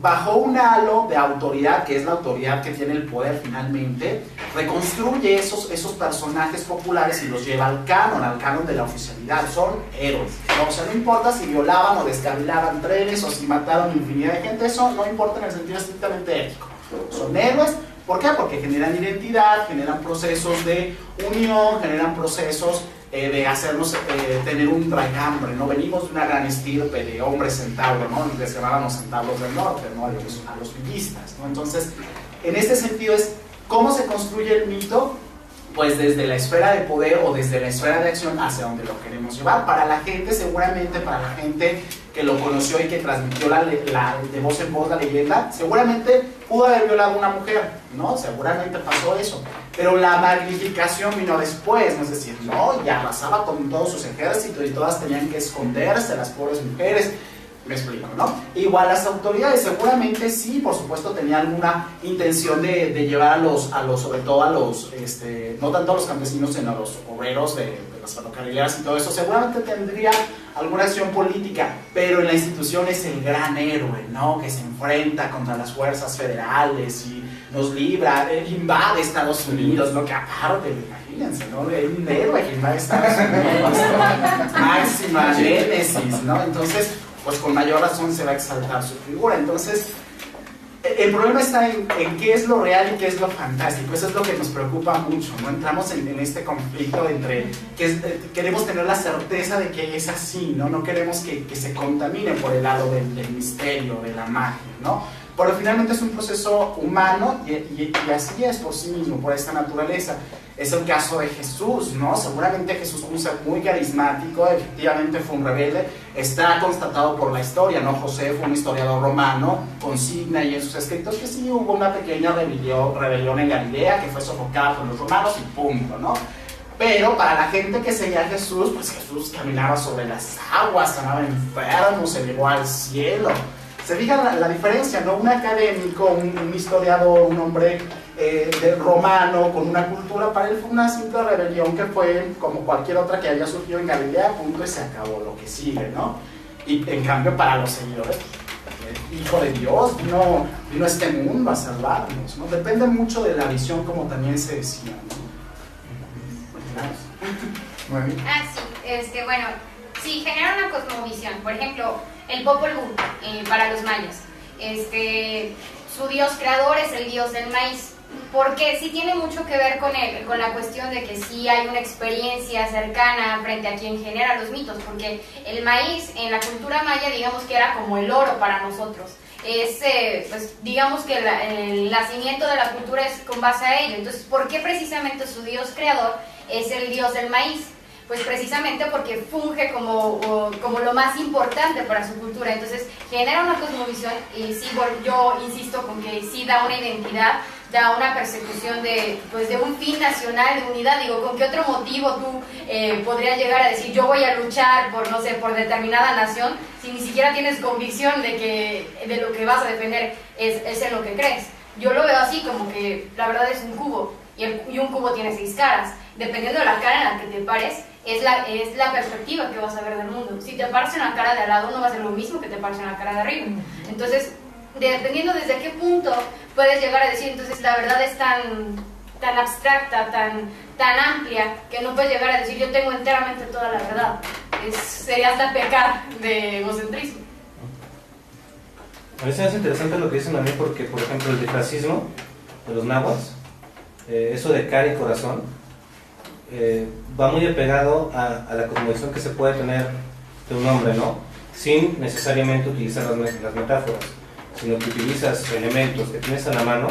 bajo un halo de autoridad, que es la autoridad que tiene el poder finalmente, reconstruye esos personajes populares y los lleva al canon de la oficialidad. Son héroes, ¿no? O sea, no importa si violaban o descarrilaban trenes o si mataron infinidad de gente, eso no importa en el sentido estrictamente ético. Son héroes. ¿Por qué? Porque generan identidad, generan procesos de unión, generan procesos de hacernos tener un raigambre, ¿no? Venimos de una gran estirpe de hombres centauros, ¿no? Les llamaban los centauros del norte, ¿no? A los villistas, ¿no? Entonces, en este sentido es cómo se construye el mito, pues desde la esfera de poder o desde la esfera de acción hacia donde lo queremos llevar. Para la gente, seguramente, para la gente que lo conoció y que transmitió de voz en voz la leyenda, seguramente pudo haber violado a una mujer, ¿no? Seguramente pasó eso. Pero la magnificación vino después, ¿no? Es decir, no, ya arrasaba con todos sus ejércitos y todas tenían que esconderse, las pobres mujeres. Me explico, ¿no? Igual las autoridades seguramente sí, por supuesto, tenían alguna intención de llevar sobre todo a los, no tanto a los campesinos, sino a los obreros de las ferrocarrileras y todo eso, seguramente tendría alguna acción política, pero en la institución es el gran héroe, ¿no? Que se enfrenta contra las fuerzas federales y nos libra, invade Estados Unidos, lo que aparte, imagínense, ¿no? Un héroe que invade Estados Unidos, máxima génesis, ¿no? Entonces, pues con mayor razón se va a exaltar su figura. Entonces, el problema está en qué es lo real y qué es lo fantástico. Eso es lo que nos preocupa mucho, ¿no? Entramos en este conflicto entre queremos tener la certeza de que es así, ¿no? No queremos que se contamine por el lado del misterio, de la magia, ¿no? Pero finalmente es un proceso humano y así es por sí mismo, por esta naturaleza. Es el caso de Jesús, ¿no? Seguramente Jesús fue un ser muy carismático, efectivamente fue un rebelde, está constatado por la historia, ¿no? José fue un historiador romano, consigna y en sus escritos que sí hubo una pequeña rebelión en Galilea que fue sofocada por los romanos y punto, ¿no? Pero para la gente que seguía a Jesús, pues Jesús caminaba sobre las aguas, sanaba enfermos, se elevó al cielo. Se fijan la diferencia, ¿no? Un académico, un historiador, un hombre romano con una cultura, para él fue una simple rebelión que fue como cualquier otra que había surgido en Galilea, punto, y se acabó lo que sigue, ¿no? Y en cambio para los seguidores, hijo de Dios, vino a este mundo a salvarnos, ¿no? Depende mucho de la visión, como también se decía, ¿no? Bueno, sí, genera una cosmovisión. Por ejemplo, el Popol Vuh para los mayas. Su dios creador es el dios del maíz. Porque sí tiene mucho que ver con la cuestión de que sí hay una experiencia cercana frente a quien genera los mitos, porque el maíz en la cultura maya, digamos que era como el oro para nosotros. Pues digamos que el nacimiento de la cultura es con base a ello. Entonces, ¿por qué precisamente su dios creador es el dios del maíz? Pues precisamente porque funge como lo más importante para su cultura. Entonces genera una cosmovisión y sí, yo insisto con que sí da una identidad, da una persecución de un fin nacional, de unidad. Digo, ¿con qué otro motivo tú podrías llegar a decir yo voy a luchar por, no sé, por determinada nación, si ni siquiera tienes convicción de lo que vas a defender es en lo que crees? Yo lo veo así, como que la verdad es un cubo y un cubo tiene 6 caras. Dependiendo de la cara en la que te pares, es la perspectiva que vas a ver del mundo. Si te paras en la cara de al lado, no va a ser lo mismo que te pares en la cara de arriba. Entonces, dependiendo desde qué punto puedes llegar a decir, entonces la verdad es tan abstracta, tan amplia, que no puedes llegar a decir yo tengo enteramente toda la verdad. Sería hasta pecar de egocentrismo. A mí se me hace interesante lo que dicen a mí porque, por ejemplo, el disfracismo de los nahuas, eso de cara y corazón, va muy apegado a la cosmovisión que se puede tener de un hombre, ¿no? Sin necesariamente utilizar las metáforas, sino que utilizas elementos que tienes a la mano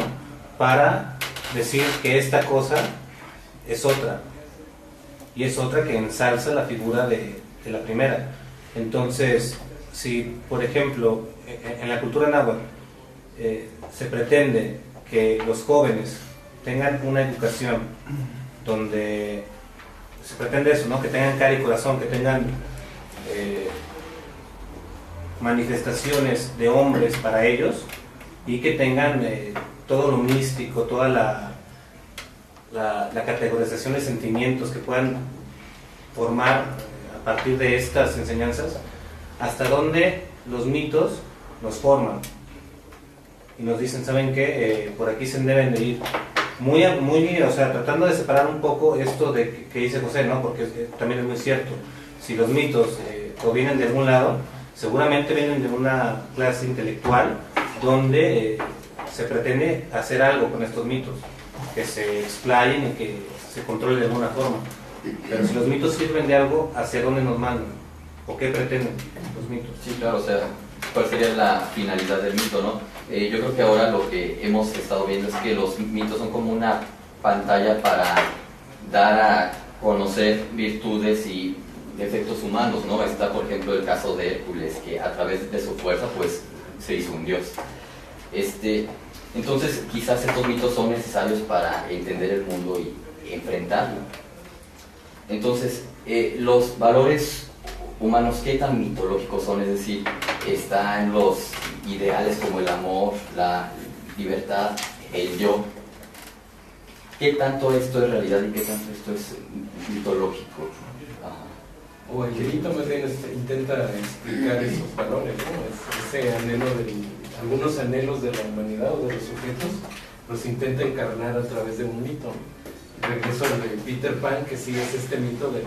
para decir que esta cosa es otra, y es otra que ensalza la figura de la primera. Entonces, si por ejemplo en la cultura náhuatl se pretende que los jóvenes tengan una educación donde se pretende eso, ¿no? Que tengan cara y corazón, que tengan manifestaciones de hombres para ellos y que tengan todo lo místico, toda la categorización de sentimientos que puedan formar a partir de estas enseñanzas, hasta donde los mitos nos forman y nos dicen, ¿saben qué? Por aquí se deben de ir. Muy, o sea, tratando de separar un poco esto de que dice José, ¿no? Porque también es muy cierto. Si los mitos provienen de algún lado, seguramente vienen de una clase intelectual donde se pretende hacer algo con estos mitos, que se explayen y que se controle de alguna forma. Pero si los mitos sirven de algo, ¿hacia dónde nos mandan? ¿O qué pretenden los mitos? Sí, claro, o sea, ¿cuál sería la finalidad del mito, no? Yo creo que ahora lo que hemos estado viendo es que los mitos son como una pantalla para dar a conocer virtudes y defectos humanos, ¿no? Está, por ejemplo, el caso de Hércules, que a través de su fuerza, pues, se hizo un dios. Entonces, quizás estos mitos son necesarios para entender el mundo y enfrentarlo. Entonces, los valores humanos, ¿qué tan mitológicos son? Es decir, están los ideales como el amor, la libertad, el yo. ¿Qué tanto esto es realidad y qué tanto esto es mitológico? O el mito más bien intenta explicar esos valores, ¿no? Ese anhelo algunos anhelos de la humanidad o de los sujetos los intenta encarnar a través de un mito. Regreso al de Peter Pan, que sí es este mito del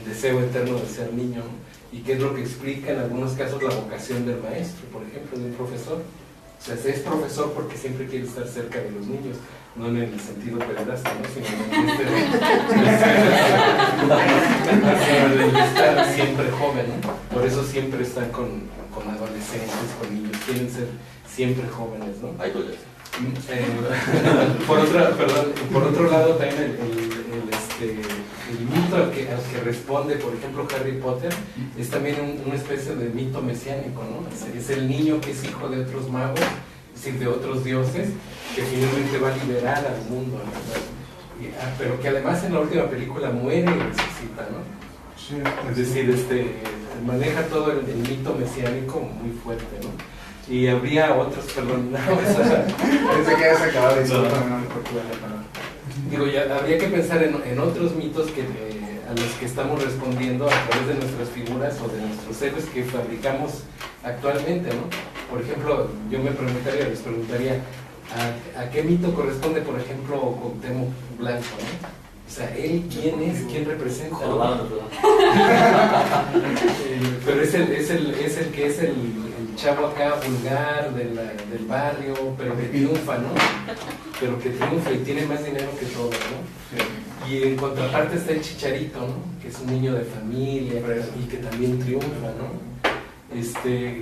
deseo eterno de ser niño, y que es lo que explica en algunos casos la vocación del maestro, por ejemplo, del profesor. O sea, se es profesor porque siempre quiere estar cerca de los niños, no en el sentido pederasta, ¿no? Sino en el de estar siempre joven, ¿no? Por eso siempre están con adolescentes, con niños, quieren ser siempre jóvenes, ¿no? Por otro lado, también el mito al que responde, por ejemplo, Harry Potter, es también una especie de mito mesiánico, ¿no? Es el niño que es hijo de otros magos, es decir, de otros dioses, que finalmente va a liberar al mundo, ¿no? Pero que además en la última película muere y resucita, ¿no? Sí, es decir, maneja todo el mito mesiánico muy fuerte, ¿no? Y habría otros, perdón, pensé que habías acabado de decir, digo, ya habría que pensar en otros mitos a los que estamos respondiendo a través de nuestras figuras o de nuestros héroes que fabricamos actualmente, ¿no? Por ejemplo, yo les preguntaría, ¿a qué mito corresponde, por ejemplo, Cuauhtémoc Blanco, ¿no? sea, él quién es, quién representa. Pero es el que es el chavo acá vulgar del barrio, pero que triunfa, ¿no? Pero que triunfa y tiene más dinero que todos, ¿no? Y en contraparte está el Chicharito, ¿no? Que es un niño de familia y que también triunfa, ¿no?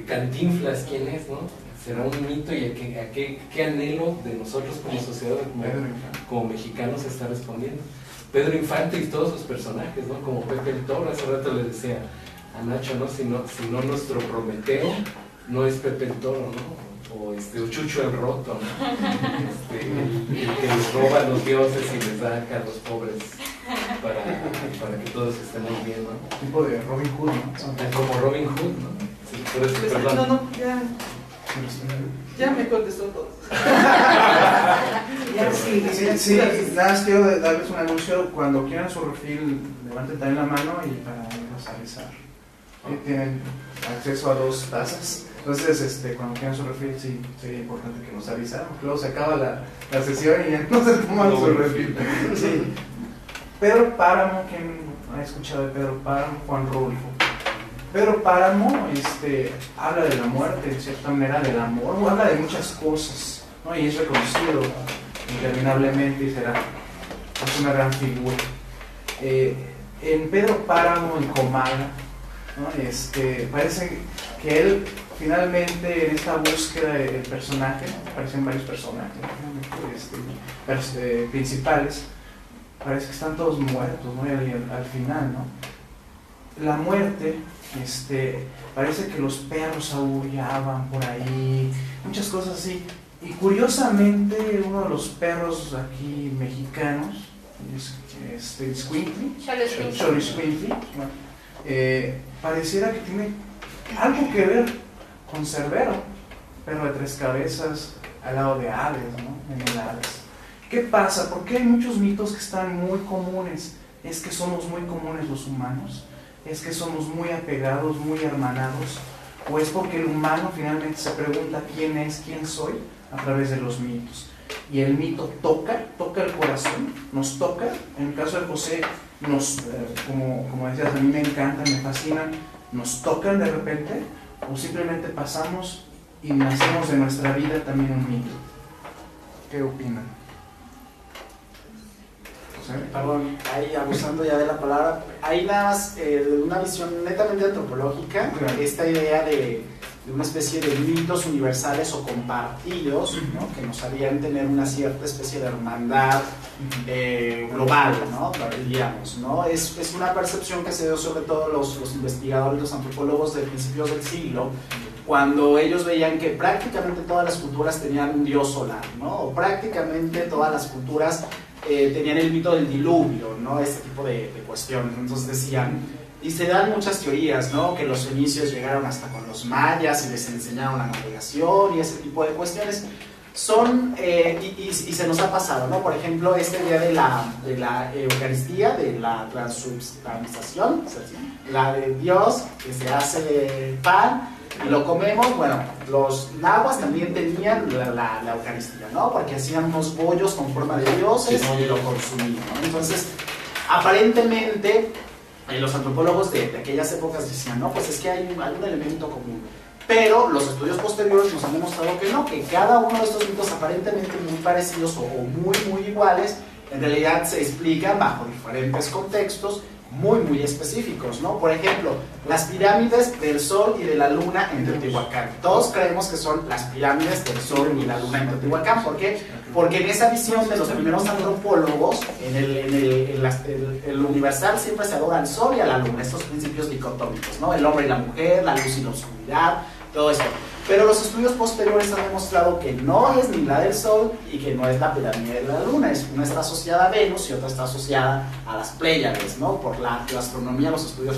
Cantinflas, ¿quién es, no? Será un mito, y a qué anhelo de nosotros como sociedad, como mexicanos, está respondiendo. Pedro Infante y todos sus personajes, ¿no? Como Pepe el Toro, hace rato le decía a Nacho, ¿no? Si no nuestro Prometeo no es Pepe el Toro, ¿no? O Chucho el Roto, ¿no? El que les roba a los dioses y les da a los pobres para que todos estemos bien, ¿no? Tipo de Robin Hood, ¿no? Como Robin Hood, ¿no? Sí, por eso, perdón. No, ya me contestó todo. Sí, nada más quiero darles un anuncio. Cuando quieran su refil, levanten también la mano y para irnos a avisar. Tienen acceso a 2 tazas. Entonces, cuando quieran su refil, sí, sería importante que nos avisaran. Luego se acaba la sesión y ya no se toman su refil. Sí. Pedro Páramo, ¿quién ha escuchado de Pedro Páramo? Juan Rulfo. Pedro Páramo habla de la muerte, de cierta manera, del amor, habla de muchas cosas, ¿no? Y es reconocido interminablemente y será una gran figura. En Pedro Páramo, en Comala, ¿no? Parece que él finalmente en esta búsqueda del personaje, aparecen varios personajes principales, parece que están todos muertos, ¿no? Al final, ¿no? La muerte, parece que los perros aullaban por ahí, muchas cosas así. Y curiosamente, uno de los perros aquí mexicanos, Xolo Squinkly, pareciera que tiene algo que ver con Cerbero, perro de 3 cabezas, al lado de Hades, ¿no? En el Hades. ¿Qué pasa? ¿Por qué hay muchos mitos que están muy comunes? Es que somos muy comunes los humanos, es que somos muy apegados, muy hermanados, o es porque el humano finalmente se pregunta quién es, quién soy, a través de los mitos. Y el mito toca el corazón, nos toca. En el caso de José, como decías, a mí me encantan, me fascinan, nos tocan de repente, o simplemente pasamos y nacemos de nuestra vida también un mito. ¿Qué opinan? Perdón, ahí abusando ya de la palabra, ahí nada más una visión netamente antropológica, esta idea de una especie de mitos universales o compartidos, ¿no? Que nos harían tener una cierta especie de hermandad global, ¿no? Diríamos, ¿no? Es una percepción que se dio sobre todo los investigadores, los antropólogos de principios del siglo, cuando ellos veían que prácticamente todas las culturas tenían un dios solar, ¿no? O prácticamente todas las culturas tenían el mito del diluvio, ¿no? Este tipo de cuestiones. Entonces decían, y se dan muchas teorías, ¿no? Que los fenicios llegaron hasta con los mayas y les enseñaron la navegación y ese tipo de cuestiones. Son, y se nos ha pasado, ¿no? Por ejemplo, esta idea de la Eucaristía, de la transubstanciación, la de Dios que se hace pan y lo comemos. Bueno, los nahuas también tenían la Eucaristía, ¿no? Porque hacían unos bollos con forma de dioses y lo consumían, ¿no? Entonces, aparentemente, los antropólogos de aquellas épocas decían, no, pues es que hay algún elemento común. Pero los estudios posteriores nos han demostrado que no, que cada uno de estos mitos aparentemente muy parecidos o muy iguales, en realidad se explican bajo diferentes contextos muy específicos, ¿no? Por ejemplo, las pirámides del Sol y de la Luna en Teotihuacán. Todos creemos que son las pirámides del Sol y la Luna en Teotihuacán. ¿Por qué? Porque en esa visión de los primeros antropólogos, en el universal siempre se adora al Sol y a la Luna, estos principios dicotómicos, ¿no? El hombre y la mujer, la luz y la oscuridad, todo esto. Pero los estudios posteriores han demostrado que no es ni la del Sol y que no es la pirámide de la Luna. Una está asociada a Venus y otra está asociada a las Pléyades, ¿no? Por la astronomía, los estudios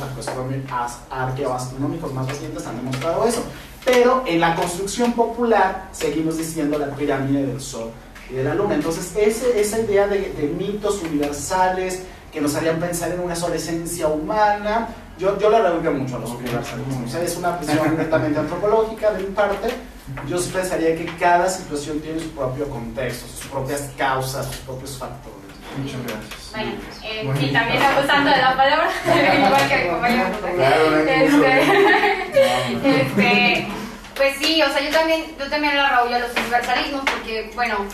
arqueoastronómicos más recientes han demostrado eso. Pero en la construcción popular seguimos diciendo la pirámide del Sol y de la Luna. Entonces esa idea de mitos universales que nos harían pensar en una sola esencia humana, yo le redujo mucho a los universalismos. O sea, es una visión netamente antropológica de mi parte. Yo pensaría que cada situación tiene su propio contexto, sus propias causas, sus propios factores. Muchas gracias. Bueno, sí, también abusando de la palabra, igual que mi compañero. Pues sí, o sea, yo también le arraigo a los universalismos porque, bueno,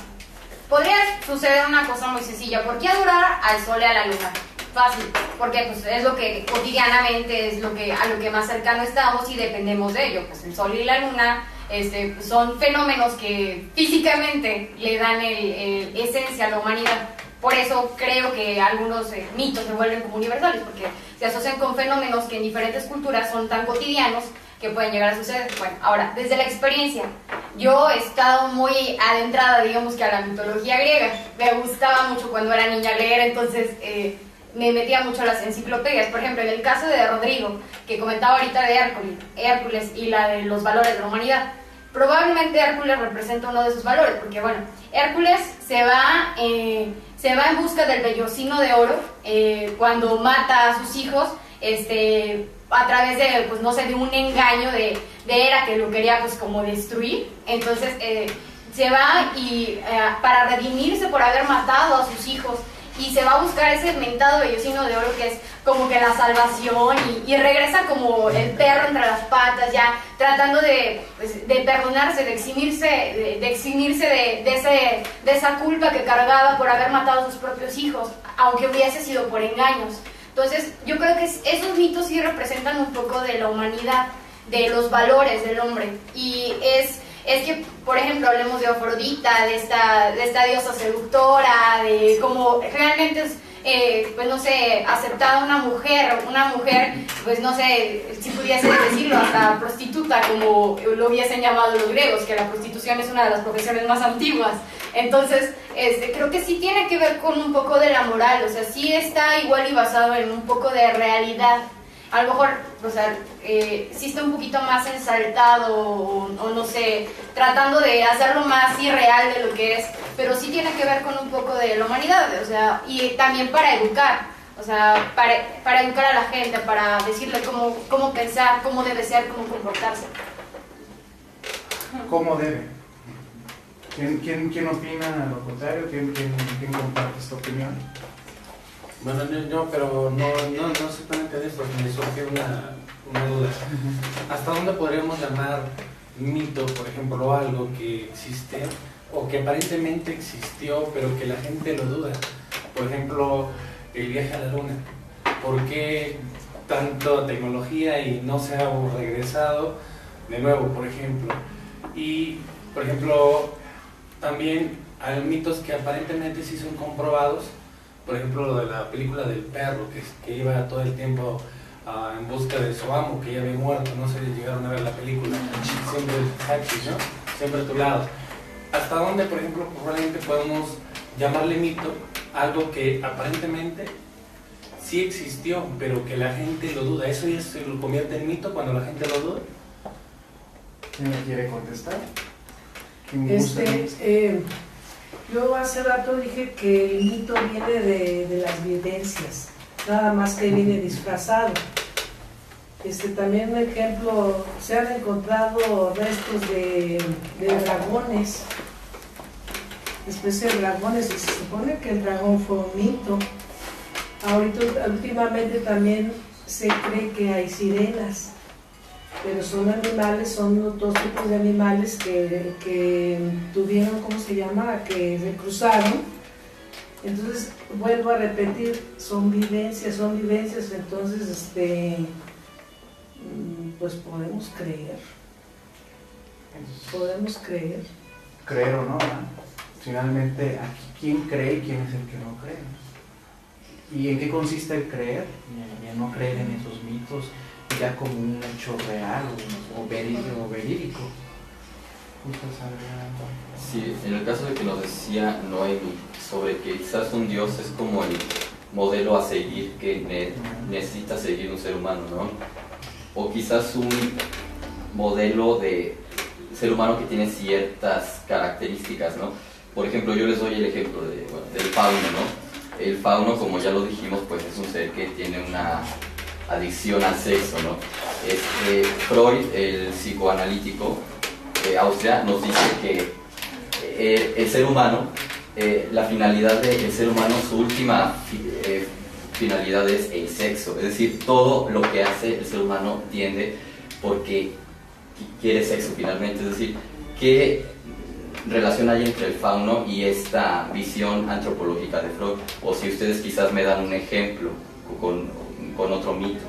podría suceder una cosa muy sencilla. ¿Por qué adorar al sol y a la luna? Fácil, porque pues es lo que cotidianamente es a lo que más cercano estamos y dependemos de ello. Pues el sol y la luna pues son fenómenos que físicamente le dan esencia a la humanidad. Por eso creo que algunos mitos se vuelven como universales, porque se asocian con fenómenos que en diferentes culturas son tan cotidianos que pueden llegar a suceder. Bueno, ahora, desde la experiencia, yo he estado muy adentrada, digamos que a la mitología griega. Me gustaba mucho cuando era niña leer, entonces me metía mucho a las enciclopedias. Por ejemplo, en el caso de Rodrigo, que comentaba ahorita de Hércules y la de los valores de la humanidad, probablemente Hércules representa uno de esos valores, porque bueno, Hércules se va en busca del vellocino de oro cuando mata a sus hijos, a través de, pues no sé, de un engaño de Hera que lo quería pues como destruir. Entonces se va y para redimirse por haber matado a sus hijos, y se va a buscar ese mentado vellocino de oro que es como que la salvación, y regresa como el perro entre las patas, ya tratando de perdonarse, de eximirse de esa culpa que cargaba por haber matado a sus propios hijos, aunque hubiese sido por engaños. Entonces yo creo que esos mitos sí representan un poco de la humanidad, de los valores del hombre, y es que, por ejemplo, hablemos de Afrodita, de esta diosa seductora, de cómo realmente es, pues no sé, aceptada una mujer, pues no sé, si pudiese decirlo, hasta prostituta, como lo hubiesen llamado los griegos, que la prostitución es una de las profesiones más antiguas. Entonces, creo que sí tiene que ver con un poco de la moral, o sea, sí está igual y basado en un poco de realidad. A lo mejor, o sea, sí está un poquito más ensaltado o no sé, tratando de hacerlo más irreal de lo que es, pero sí tiene que ver con un poco de la humanidad, o sea, y también para educar, o sea, para educar a la gente, para decirle cómo pensar, cómo debe ser, cómo comportarse. ¿Cómo debe? ¿Quién opina lo contrario? ¿Quién comparte esta opinión? Bueno, pero no exactamente de eso, me surge una duda. ¿Hasta dónde podríamos llamar mito, por ejemplo, algo que existe o que aparentemente existió, pero que la gente lo duda? Por ejemplo, el viaje a la luna. ¿Por qué tanta tecnología y no se ha regresado de nuevo, por ejemplo? Y, por ejemplo, también hay mitos que aparentemente sí son comprobados. Por ejemplo, lo de la película del perro, que iba todo el tiempo en busca de su amo, que ya había muerto. No sé si llegaron a ver la película. Siempre Hachi, ¿no? Siempre a tu lado. ¿Hasta dónde, por ejemplo, probablemente podemos llamarle mito algo que aparentemente sí existió, pero que la gente lo duda? ¿Eso ya se lo convierte en mito cuando la gente lo duda? ¿Quién me quiere contestar? Yo hace rato dije que el mito viene de las vivencias, nada más que viene disfrazado. También un ejemplo, se han encontrado restos de dragones, especies de dragones, y se supone que el dragón fue un mito. Últimamente también se cree que hay sirenas, pero son animales, son dos tipos de animales que tuvieron, ¿cómo se llama?, que se cruzaron. Entonces, vuelvo a repetir, son vivencias, entonces, pues podemos creer. Creer o no, ¿no? Finalmente, aquí quién cree y quién es el que no cree. ¿Y en qué consiste el creer? Y en no creer en esos mitos ya como un hecho real o verídico. Sí, en el caso de que nos decía Noemi sobre que quizás un Dios es como el modelo a seguir que necesita seguir un ser humano, ¿no? O quizás un modelo de ser humano que tiene ciertas características, ¿no? Por ejemplo, yo les doy el ejemplo del fauno, ¿no? El fauno, como ya lo dijimos, pues es un ser que tiene una adicción al sexo, ¿no? Freud, el psicoanalítico de Austria, nos dice que el ser humano la finalidad del ser humano, su última finalidad es el sexo, es decir, todo lo que hace el ser humano tiende porque quiere sexo finalmente, es decir, ¿qué relación hay entre el fauno y esta visión antropológica de Freud? O si ustedes quizás me dan un ejemplo con otro mito,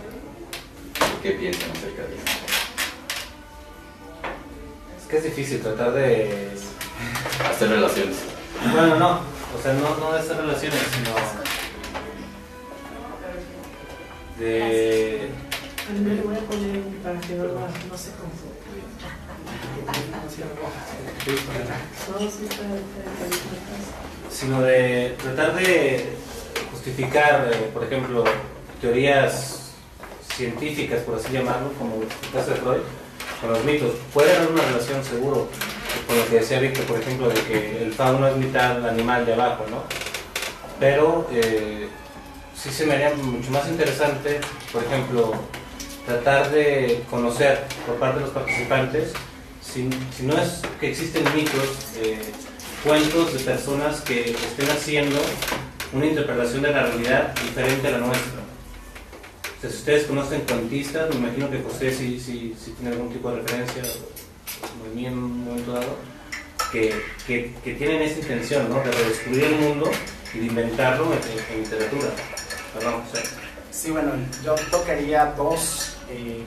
¿qué piensan acerca de eso? Es que es difícil tratar de hacer relaciones. Bueno, no, o sea, no de hacer relaciones, sino de... Le voy a poner para que no se confunda. Sino de tratar de justificar, por ejemplo, teorías científicas, por así llamarlo, como el caso de Freud, con los mitos. Puede haber una relación seguro con lo que decía Víctor, por ejemplo, de que el fauno es mitad animal de abajo, ¿no? Pero sí se me haría mucho más interesante, por ejemplo, tratar de conocer por parte de los participantes, si no es que existen mitos, cuentos de personas que estén haciendo una interpretación de la realidad diferente a la nuestra. O sea, si ustedes conocen cuentistas, me imagino que José si tiene algún tipo de referencia, en un momento dado, que tienen esa intención, ¿no?, de redescubrir el mundo y de inventarlo en literatura. Perdón, José. Sí, bueno, yo tocaría dos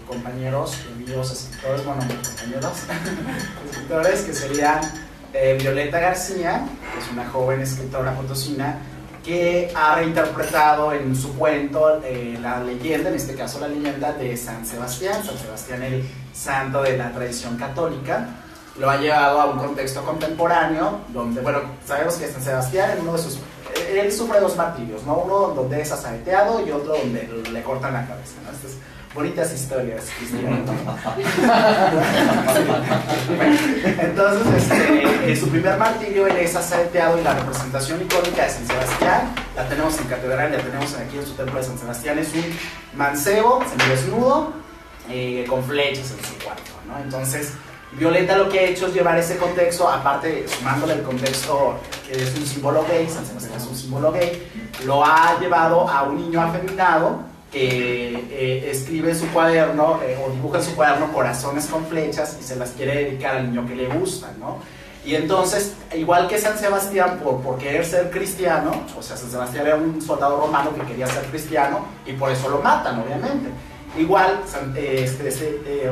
compañeros míos, escritores, bueno, compañeros, escritores, que serían Violeta García, que es una joven escritora potosina, que ha reinterpretado en su cuento la leyenda, en este caso la leyenda de San Sebastián, el santo de la tradición católica. Lo ha llevado a un contexto contemporáneo, donde, bueno, sabemos que San Sebastián, en uno de sus... Él sufre dos martirios, ¿no? Uno donde es asaeteado y otro donde le cortan la cabeza, ¿no? Estas bonitas historias cristianas. Entonces, su primer martirio, él es asaeteado, y la representación icónica de San Sebastián la tenemos en catedral, la tenemos aquí en su templo de San Sebastián. Es un mancebo semidesnudo con flechas en su cuarto, ¿no? Entonces, Violeta lo que ha hecho es llevar ese contexto, aparte sumándole el contexto que es un símbolo gay, San Sebastián es un símbolo gay, lo ha llevado a un niño afeminado que escribe en su cuaderno o dibuja en su cuaderno corazones con flechas y se las quiere dedicar al niño que le gusta, ¿no? Y entonces, igual que San Sebastián, por querer ser cristiano, o sea, San Sebastián era un soldado romano que quería ser cristiano y por eso lo matan, obviamente. Igual,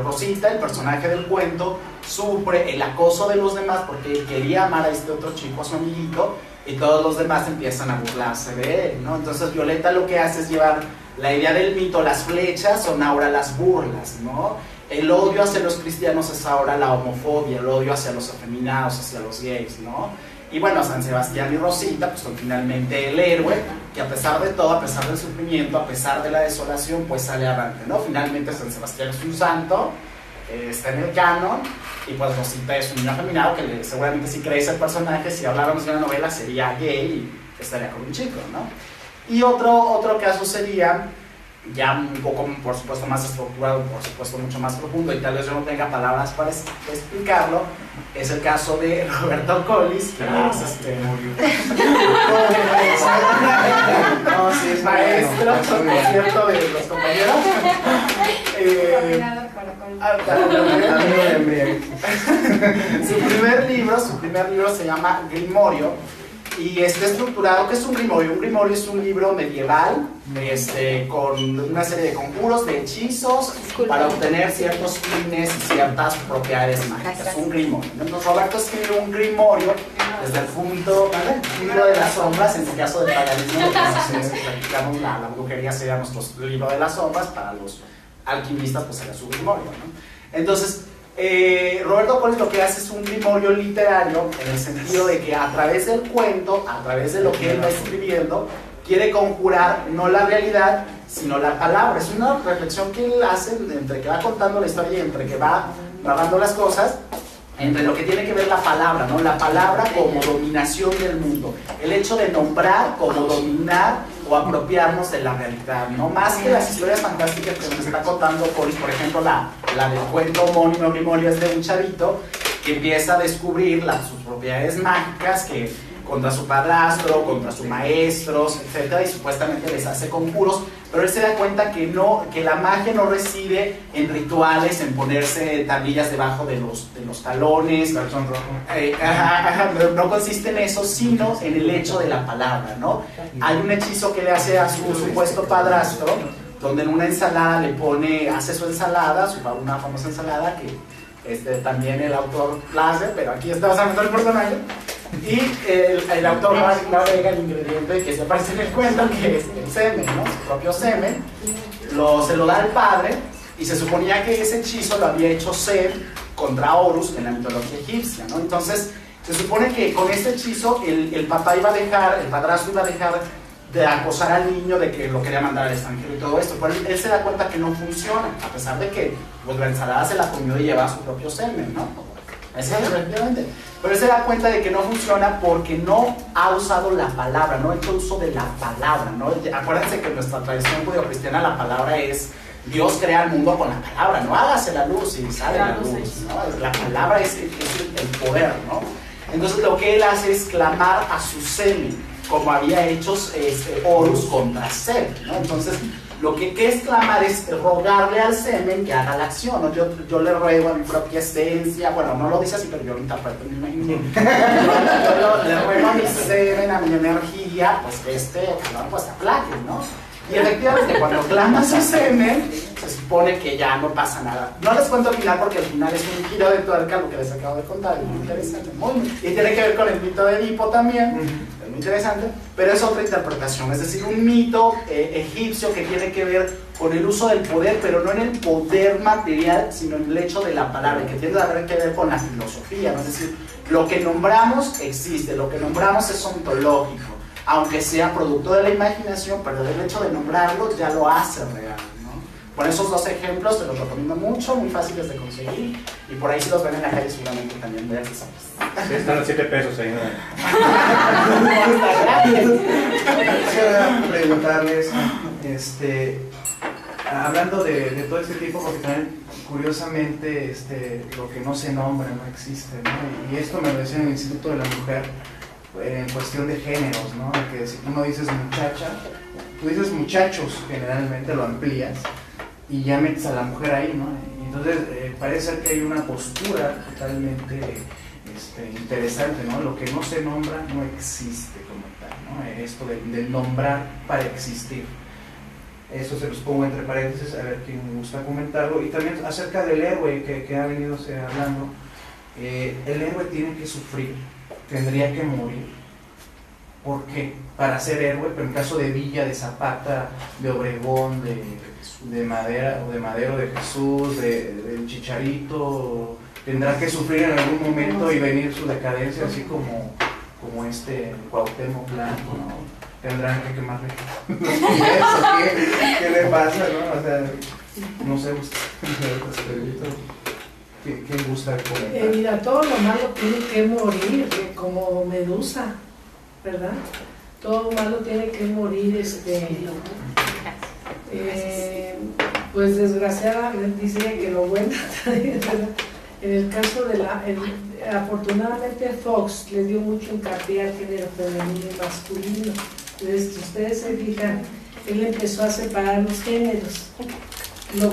Rosita, el personaje del cuento, sufre el acoso de los demás porque él quería amar a este otro chico, a su amiguito, y todos los demás empiezan a burlarse de él, ¿no? Entonces Violeta lo que hace es llevar la idea del mito, las flechas son ahora las burlas, ¿no? El odio hacia los cristianos es ahora la homofobia, el odio hacia los afeminados, hacia los gays, ¿no? Y bueno, San Sebastián y Rosita pues son finalmente el héroe que a pesar de todo, a pesar del sufrimiento, a pesar de la desolación, pues sale avante, ¿no? Finalmente San Sebastián es un santo, está en el canon, y pues Rosita es un niño afeminado que seguramente si creéis el personaje, si habláramos de una novela, sería gay y estaría con un chico, ¿no? Y otro caso sería ya un poco, por supuesto, más estructurado, por supuesto, mucho más profundo, y tal vez yo no tenga palabras para explicarlo, es el caso de Roberto Collis, que es maestro, por cierto, de los compañeros. Su primer libro se llama Grimorio, y está estructurado. ¿Qué es un grimorio? Un grimorio es un libro medieval con una serie de conjuros, de hechizos para obtener ciertos fines y ciertas propiedades mágicas. Un grimorio. Entonces Roberto escribe un grimorio desde el punto de las sombras, en el caso del paganismo, que practicamos la brujería, sería nuestro libro de las sombras, para los alquimistas pues sería su grimorio, ¿no? Entonces Roberto Collis lo que hace es un grimorio literario, en el sentido de que a través del cuento, a través de lo que él va escribiendo, quiere conjurar no la realidad, sino la palabra. Es una reflexión que él hace entre que va contando la historia y entre que va narrando las cosas, entre lo que tiene que ver la palabra, ¿no? La palabra como dominación del mundo, el hecho de nombrar como dominar o apropiarnos de la realidad, ¿no? Más que las historias fantásticas que nos está contando Collis, por ejemplo, la del cuento homónimo Grimorio es de un chavito que empieza a descubrir sus propiedades mágicas, que contra su padrastro, contra sus maestros, etcétera, y supuestamente les hace conjuros, pero él se da cuenta que la magia no reside en rituales, en ponerse tablillas debajo de los talones, no consiste en eso, sino en el hecho de la palabra, ¿no? Hay un hechizo que le hace a su supuesto padrastro, donde en una ensalada le hace su ensalada, una famosa ensalada que también el autor la hace, pero aquí estamos hablando del personaje, y el autor no agrega el ingrediente que se aparece en el cuento, que es el semen, ¿no? Su propio semen, se lo da al padre, y se suponía que ese hechizo lo había hecho Set contra Horus en la mitología egipcia, ¿no? Entonces, se supone que con este hechizo el padrastro iba a dejar de acosar al niño, de que lo quería mandar al extranjero y todo esto, pero él se da cuenta que no funciona, a pesar de que pues, la ensalada se la comió y llevaba su propio semen, ¿no? Efectivamente. Pero él se da cuenta de que no funciona porque no ha usado la palabra, no ha hecho uso de la palabra, ¿no? Acuérdense que en nuestra tradición judeocristiana la palabra es Dios crea el mundo con la palabra, no hágase la luz y sale la luz, ¿no? La palabra es el poder, ¿no? Entonces lo que él hace es clamar a su semen, como había hecho Horus contra Set, ¿no? Entonces, ¿qué es clamar? Es rogarle al semen que haga la acción, ¿no? Yo le ruego a mi propia esencia, bueno, no lo dice así, pero yo lo interpreto, me imagino. Yo le ruego a mi semen, a mi energía, pues que calor pues aplaque, ¿no? Y efectivamente, cuando clama a su semen, se supone que ya no pasa nada. No les cuento el final porque el final es un giro de tuerca, lo que les acabo de contar, es muy interesante, y tiene que ver con el mito de Edipo también, es muy interesante, pero es otra interpretación, es decir, un mito egipcio que tiene que ver con el uso del poder, pero no en el poder material, sino en el hecho de la palabra, que tiene que ver con la filosofía, ¿no? Es decir, lo que nombramos existe, lo que nombramos es ontológico, aunque sea producto de la imaginación, pero el hecho de nombrarlo ya lo hace real, ¿no? Con esos dos ejemplos te los recomiendo mucho, muy fáciles de conseguir, y por ahí si los ven en la calle seguramente también vean que sabes. Sí, están a 7 pesos ahí, ¿no? Quisiera preguntarles, hablando de todo este tipo, porque también curiosamente lo que no se nombra no existe, ¿no? Y esto me lo decía en el Instituto de la Mujer, en cuestión de géneros, ¿no? Que si tú no dices muchacha, tú dices muchachos, generalmente lo amplías y ya metes a la mujer ahí, ¿no? Y entonces parece ser que hay una postura totalmente interesante, ¿no? Lo que no se nombra no existe como tal, ¿no? Esto del nombrar para existir. Eso se los pongo entre paréntesis a ver quién me gusta comentarlo. Y también acerca del héroe que ha venido hablando, el héroe tiene que sufrir, tendría que morir. ¿Por qué? Para ser héroe, pero en caso de Villa, de Zapata, de Obregón, de Madera o de Madero de Jesús, del Chicharito, tendrá que sufrir en algún momento y venir su decadencia, así como Cuauhtémoc Blanco, ¿no? Tendrán que quemarle. ¿Qué le pasa, no? O sea, no sé, ¿quién gusta comentar? Mira, todo lo malo tiene que morir, como Medusa, ¿verdad? Todo malo tiene que morir, pues desgraciadamente dice que lo bueno también, ¿verdad? En el caso de afortunadamente Fox le dio mucho hincapié al género femenino y masculino. Entonces, si ustedes se fijan, él empezó a separar los géneros.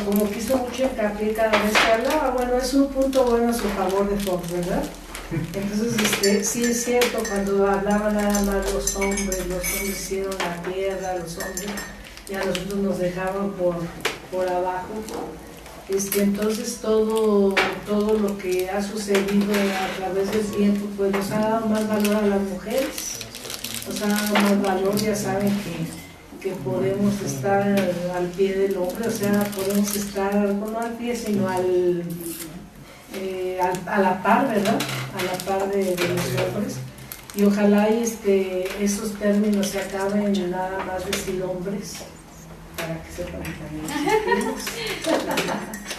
Como que hizo mucho hincapié cada vez que hablaba, bueno, es un punto bueno a su favor de Fox, ¿verdad? Entonces, sí es cierto, cuando hablaban nada más los hombres hicieron la tierra, los hombres, y a nosotros nos dejaban por abajo. Entonces todo lo que ha sucedido a través del tiempo pues nos ha dado más valor a las mujeres, nos ha dado más valor, ya saben que podemos estar al pie del hombre, o sea, podemos estar no al pie sino a la par, ¿verdad? A la par de los hombres, y ojalá esos términos se acaben en nada más decir hombres, para que sepan también.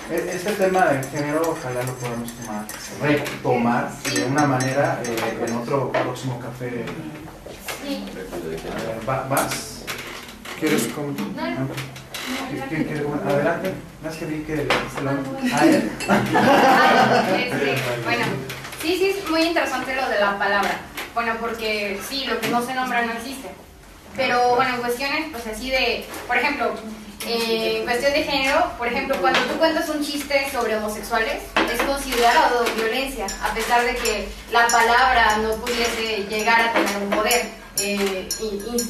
Este tema de género ojalá lo podamos retomar de una manera en otro próximo café. Sí. ¿Vas? ¿Quieres comentar? ¿Quién quiere comentar? Adelante. Más que vi que Bueno, sí, es muy interesante lo de la palabra, Bueno, porque sí, lo que no se nombra no existe. Pero bueno, en cuestiones, pues así de, por ejemplo, en cuestión de género, por ejemplo, cuando tú cuentas un chiste sobre homosexuales, es considerado violencia, a pesar de que la palabra no pudiese llegar a tener un poder,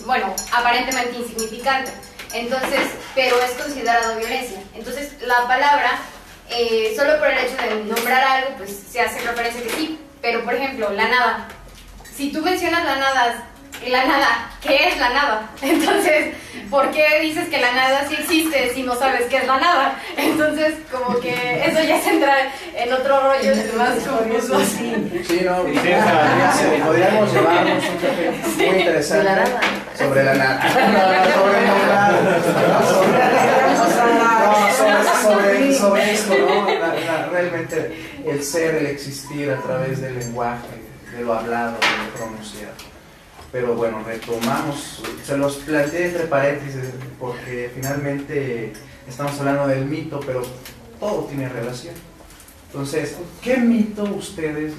bueno, aparentemente insignificante. Entonces, pero es considerado violencia. Entonces, la palabra, solo por el hecho de nombrar algo, pues se hace referencia que sí. Pero, por ejemplo, la nada. Si tú mencionas la nada, ¿qué es la nada? Entonces, ¿por qué dices que la nada sí existe si no sabes qué es la nada? Entonces, como que eso ya se entra en otro rollo más confuso. Sí, no, podríamos llevarnos un café muy interesante sobre la nada. Sobre esto, ¿no? Realmente el ser, el existir a través del lenguaje, de lo hablado, de lo pronunciado. Pero bueno, retomamos, se los planteé entre paréntesis porque finalmente estamos hablando del mito, pero todo tiene relación. Entonces, ¿qué mito ustedes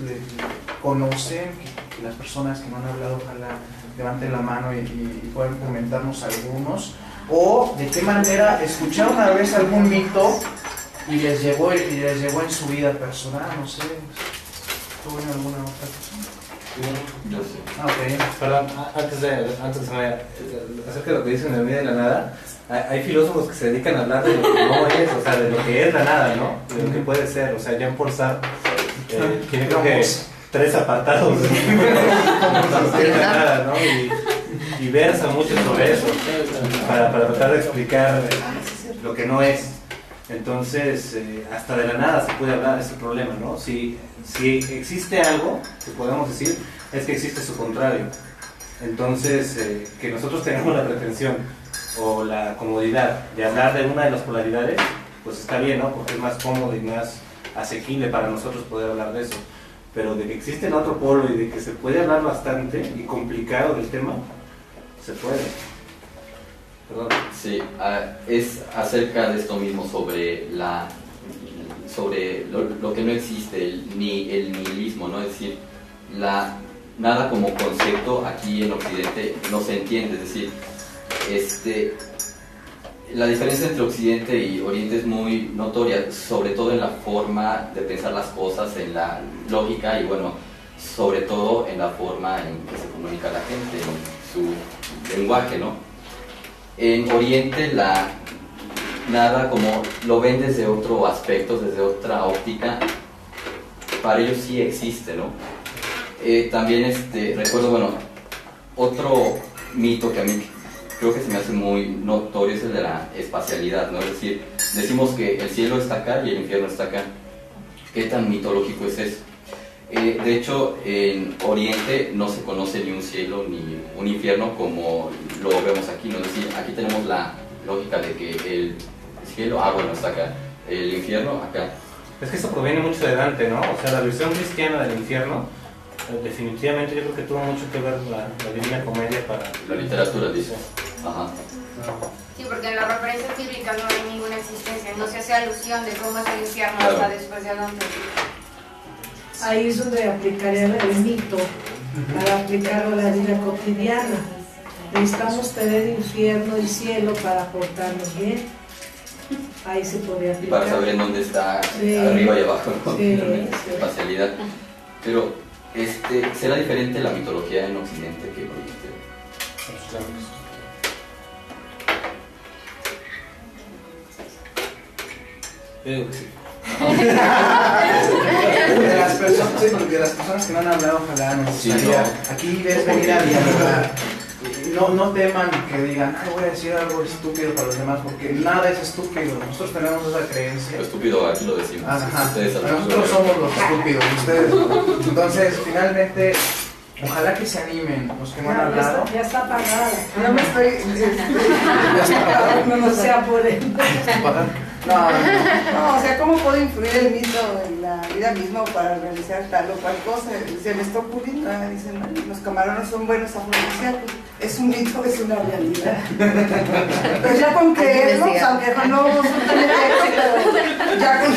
conocen? Que las personas que no han hablado, ojalá levanten la mano y puedan comentarnos algunos. O de qué manera escucharon una vez algún mito y les llegó en su vida personal, no sé. ¿Tuvo alguna otra cosa? Yo sé. Okay. Perdón, antes de acerca de lo que dicen de de la nada, hay filósofos que se dedican a hablar de lo que no es, o sea, de lo que es la nada, ¿no? De lo que puede ser, o sea, Jean-Paul Sartre tiene creo que 3 apartados de la nada, ¿no? Y versa mucho sobre eso para tratar de explicar lo que no es. Entonces, hasta de la nada se puede hablar de ese problema, ¿no? Si existe algo que podemos decir, es que existe su contrario. Entonces, que nosotros tengamos la pretensión o la comodidad de hablar de una de las polaridades, pues está bien, ¿no? Porque es más cómodo y más asequible para nosotros poder hablar de eso. Pero de que existe el otro polo y de que se puede hablar bastante y complicado del tema, se puede. Perdón. Sí, es acerca de esto mismo sobre lo que no existe, ni el nihilismo, ¿no? Es decir, nada como concepto aquí en Occidente no se entiende, es decir, la diferencia entre Occidente y Oriente es muy notoria, sobre todo en la forma de pensar las cosas, en la lógica y bueno, sobre todo en la forma en que se comunica la gente, en su lenguaje, ¿no? En Oriente nada como lo ven desde otro aspecto, desde otra óptica, para ellos sí existe, ¿no? También recuerdo, bueno, otro mito que a mí creo que se me hace muy notorio es el de la espacialidad, ¿no? Es decir, decimos que el cielo está acá y el infierno está acá. ¿Qué tan mitológico es eso? De hecho, en Oriente no se conoce ni un cielo ni un infierno como lo vemos aquí, ¿no? Es decir, aquí tenemos la lógica de que el cielo, bueno, está acá, el infierno acá. Es que eso proviene mucho de Dante, ¿no? O sea, la visión cristiana del infierno, definitivamente yo creo que tuvo mucho que ver la Divina Comedia para... La literatura, dice. Ajá. Sí, porque en las referencias bíblicas no hay ninguna existencia, no se hace alusión de cómo es el infierno hasta después de Dante. Ahí es donde aplicaría el mito, para aplicarlo a la vida cotidiana. Necesitamos tener infierno y cielo para portarnos bien. Ahí se podría aplicar. Y para saber en dónde está, arriba y abajo, ¿no? Espacialidad. Pero, ¿será diferente la mitología en Occidente que en Oriente? Sí. De las personas que no han hablado, ojalá nos gustaría. Aquí ves venir a dialogar. No teman que digan, voy a decir algo estúpido para los demás, porque nada es estúpido. Nosotros tenemos esa creencia. Lo estúpido aquí lo decimos. Nosotros somos los estúpidos, ustedes no. Entonces, finalmente, ojalá que se animen los que no han hablado. Ya está apagada. No me estoy... Ya está apagada. No se apure. No, o sea, ¿cómo puede influir el mito en la vida misma para realizar tal o cual cosa? Se me está ocurriendo, dicen, los camarones son buenos afrodisíacos. Es un mito, es una realidad. Pero ya con creerlo, aunque no absolutamente pero ya con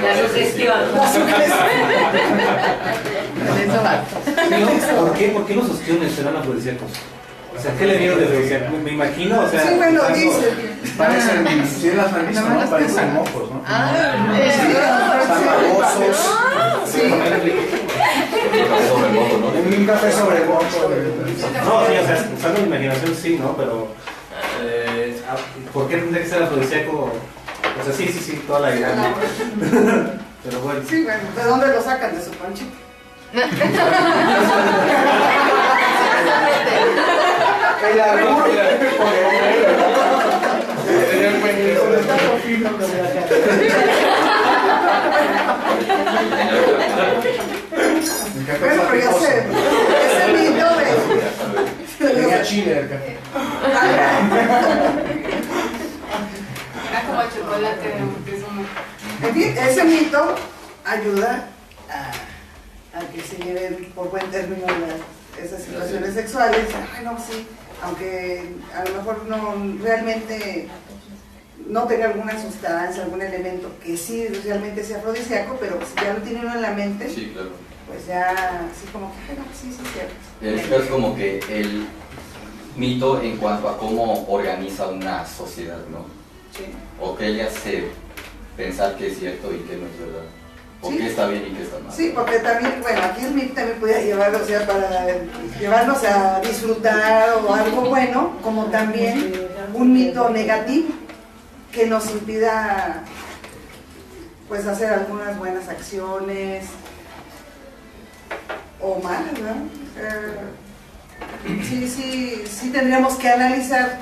la sugestión. ¿Por qué los ostiones serán afrodisíacos? O sea, ¿qué le vieron de afrodisíaco? Me imagino, o sea... Sí, me lo dice. Parecen, sí las han visto, ¿no? Parecen mocos, ¿no? Están babosos. Sí. Un café sobre el moco. No, sí, o sea, usando mi imaginación sí, ¿no? Pero... ¿por qué tendría que ser afrodisíaco? O sea, sí, toda la idea, ¿no? Pero bueno. Sí, bueno, ¿de dónde lo sacan? De su panchito. Bueno, pero ya sé, ese mito de... Tenía chile el café. Era como el chocolate de Moctezuma. En fin, ese mito ayuda a que se lleven por buen término esas situaciones sexuales. Ay, no, sí, aunque a lo mejor no realmente no tenga alguna sustancia, algún elemento que sí realmente sea afrodisíaco, pero si ya lo tiene uno en la mente, Sí, claro. pues ya así como que, ay, no, sí, cierto. Es como que el mito en cuanto a cómo organiza una sociedad, ¿no? Sí. O que ella hace pensar que es cierto y que no es verdad. O Sí. que está bien y que está mal. Sí, porque también, bueno, aquí el mito también podía llevar, o sea, para llevarnos a disfrutar o algo bueno, como también un mito negativo que nos impida, pues, hacer algunas buenas acciones o malas, ¿no? Sí tendríamos que analizar,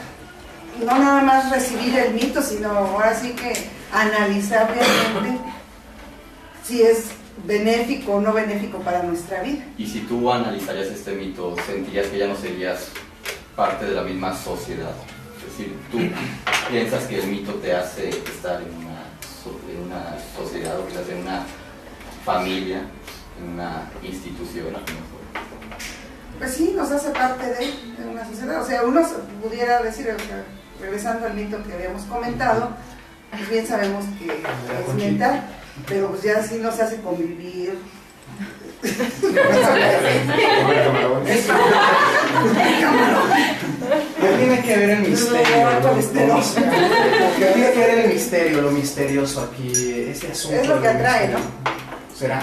no nada más recibir el mito, sino ahora sí que analizar realmente si es benéfico o no benéfico para nuestra vida. Y si tú analizarías este mito, ¿sentirías que ya no serías parte de la misma sociedad? Es decir, tú piensas que el mito te hace estar en una sociedad o quizás en una familia, en una institución, a lo mejor. Pues sí, nos hace parte de una sociedad. O sea, uno pudiera decir, o sea, regresando al mito que habíamos comentado, pues bien sabemos que es mental, pero pues ya sí nos hace convivir. ¿Qué tiene que ver el misterio? ¿Qué tiene que ver el misterio, lo misterioso aquí? Este asunto. Es lo que atrae, ¿no? ¿Será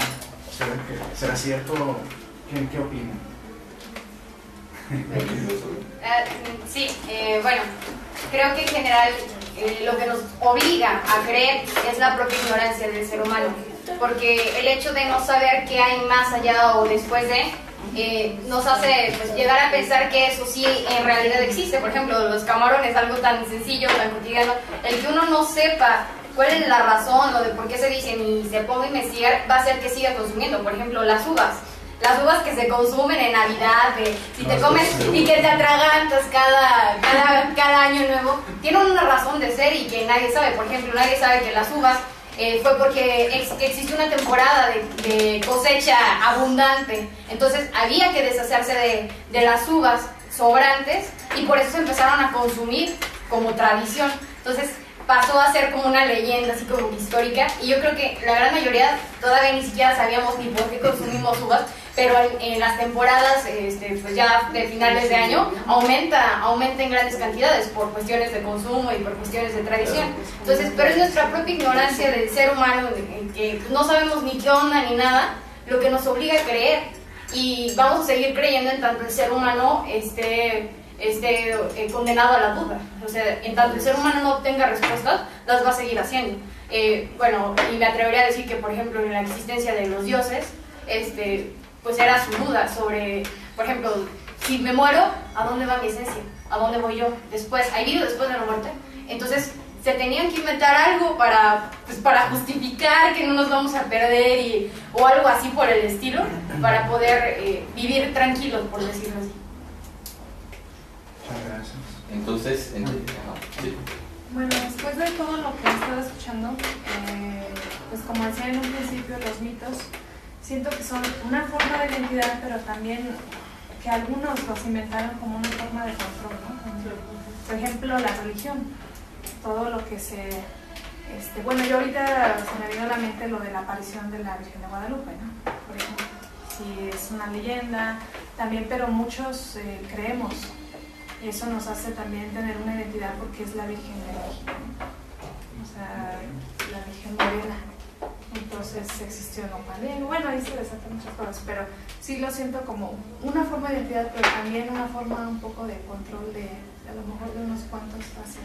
cierto? ¿Qué opinan? Sí, bueno, creo que en general lo que nos obliga a creer es la propia ignorancia del ser humano, porque el hecho de no saber qué hay más allá o después de nos hace pues, llegar a pensar que eso sí en realidad existe. Por ejemplo, los camarones, algo tan sencillo, tan cotidiano, el que uno no sepa cuál es la razón o de por qué se dicen y se ponga a investigar va a hacer que siga consumiendo. Por ejemplo, las uvas que se consumen en Navidad, si te comes y que te atragantas cada año nuevo, tienen una razón de ser y que nadie sabe. Por ejemplo, nadie sabe que las uvas fue porque existió una temporada de cosecha abundante, entonces había que deshacerse de las uvas sobrantes y por eso se empezaron a consumir como tradición. Entonces pasó a ser como una leyenda así como histórica, y yo creo que la gran mayoría todavía ni siquiera sabíamos ni por qué consumimos uvas, pero en las temporadas pues ya de finales de año aumenta en grandes cantidades por cuestiones de consumo y por cuestiones de tradición. Entonces, pero es nuestra propia ignorancia del ser humano, en que no sabemos ni qué onda ni nada, lo que nos obliga a creer, y vamos a seguir creyendo en tanto el ser humano esté condenado a la duda. O sea, en tanto el ser humano no obtenga respuestas, las va a seguir haciendo. Bueno, y me atrevería a decir que, por ejemplo, en la existencia de los dioses, pues era su duda sobre, por ejemplo, si me muero, ¿a dónde va mi esencia? ¿A dónde voy yo? Después, ¿hay vida después de la muerte? Entonces, se tenían que inventar algo para justificar que no nos vamos a perder o algo así por el estilo, para poder vivir tranquilos, por decirlo así. Muchas gracias. Entonces, sí. Bueno, después de todo lo que he estado escuchando, pues como decía en un principio, los mitos siento que son una forma de identidad, pero también que algunos los inventaron como una forma de control, ¿no? Por ejemplo, la religión, todo lo que bueno, yo ahorita se me vino a la mente lo de la aparición de la Virgen de Guadalupe, ¿no? Por ejemplo. si es una leyenda, también, pero muchos creemos. Y eso nos hace también tener una identidad porque es la Virgen de México, ¿no? O sea, la Virgen Morena. Entonces existió nopalero, bueno, ahí se desatan muchas cosas, pero sí lo siento como una forma de identidad, pero también una forma un poco de control de a lo mejor de unos cuantos hacia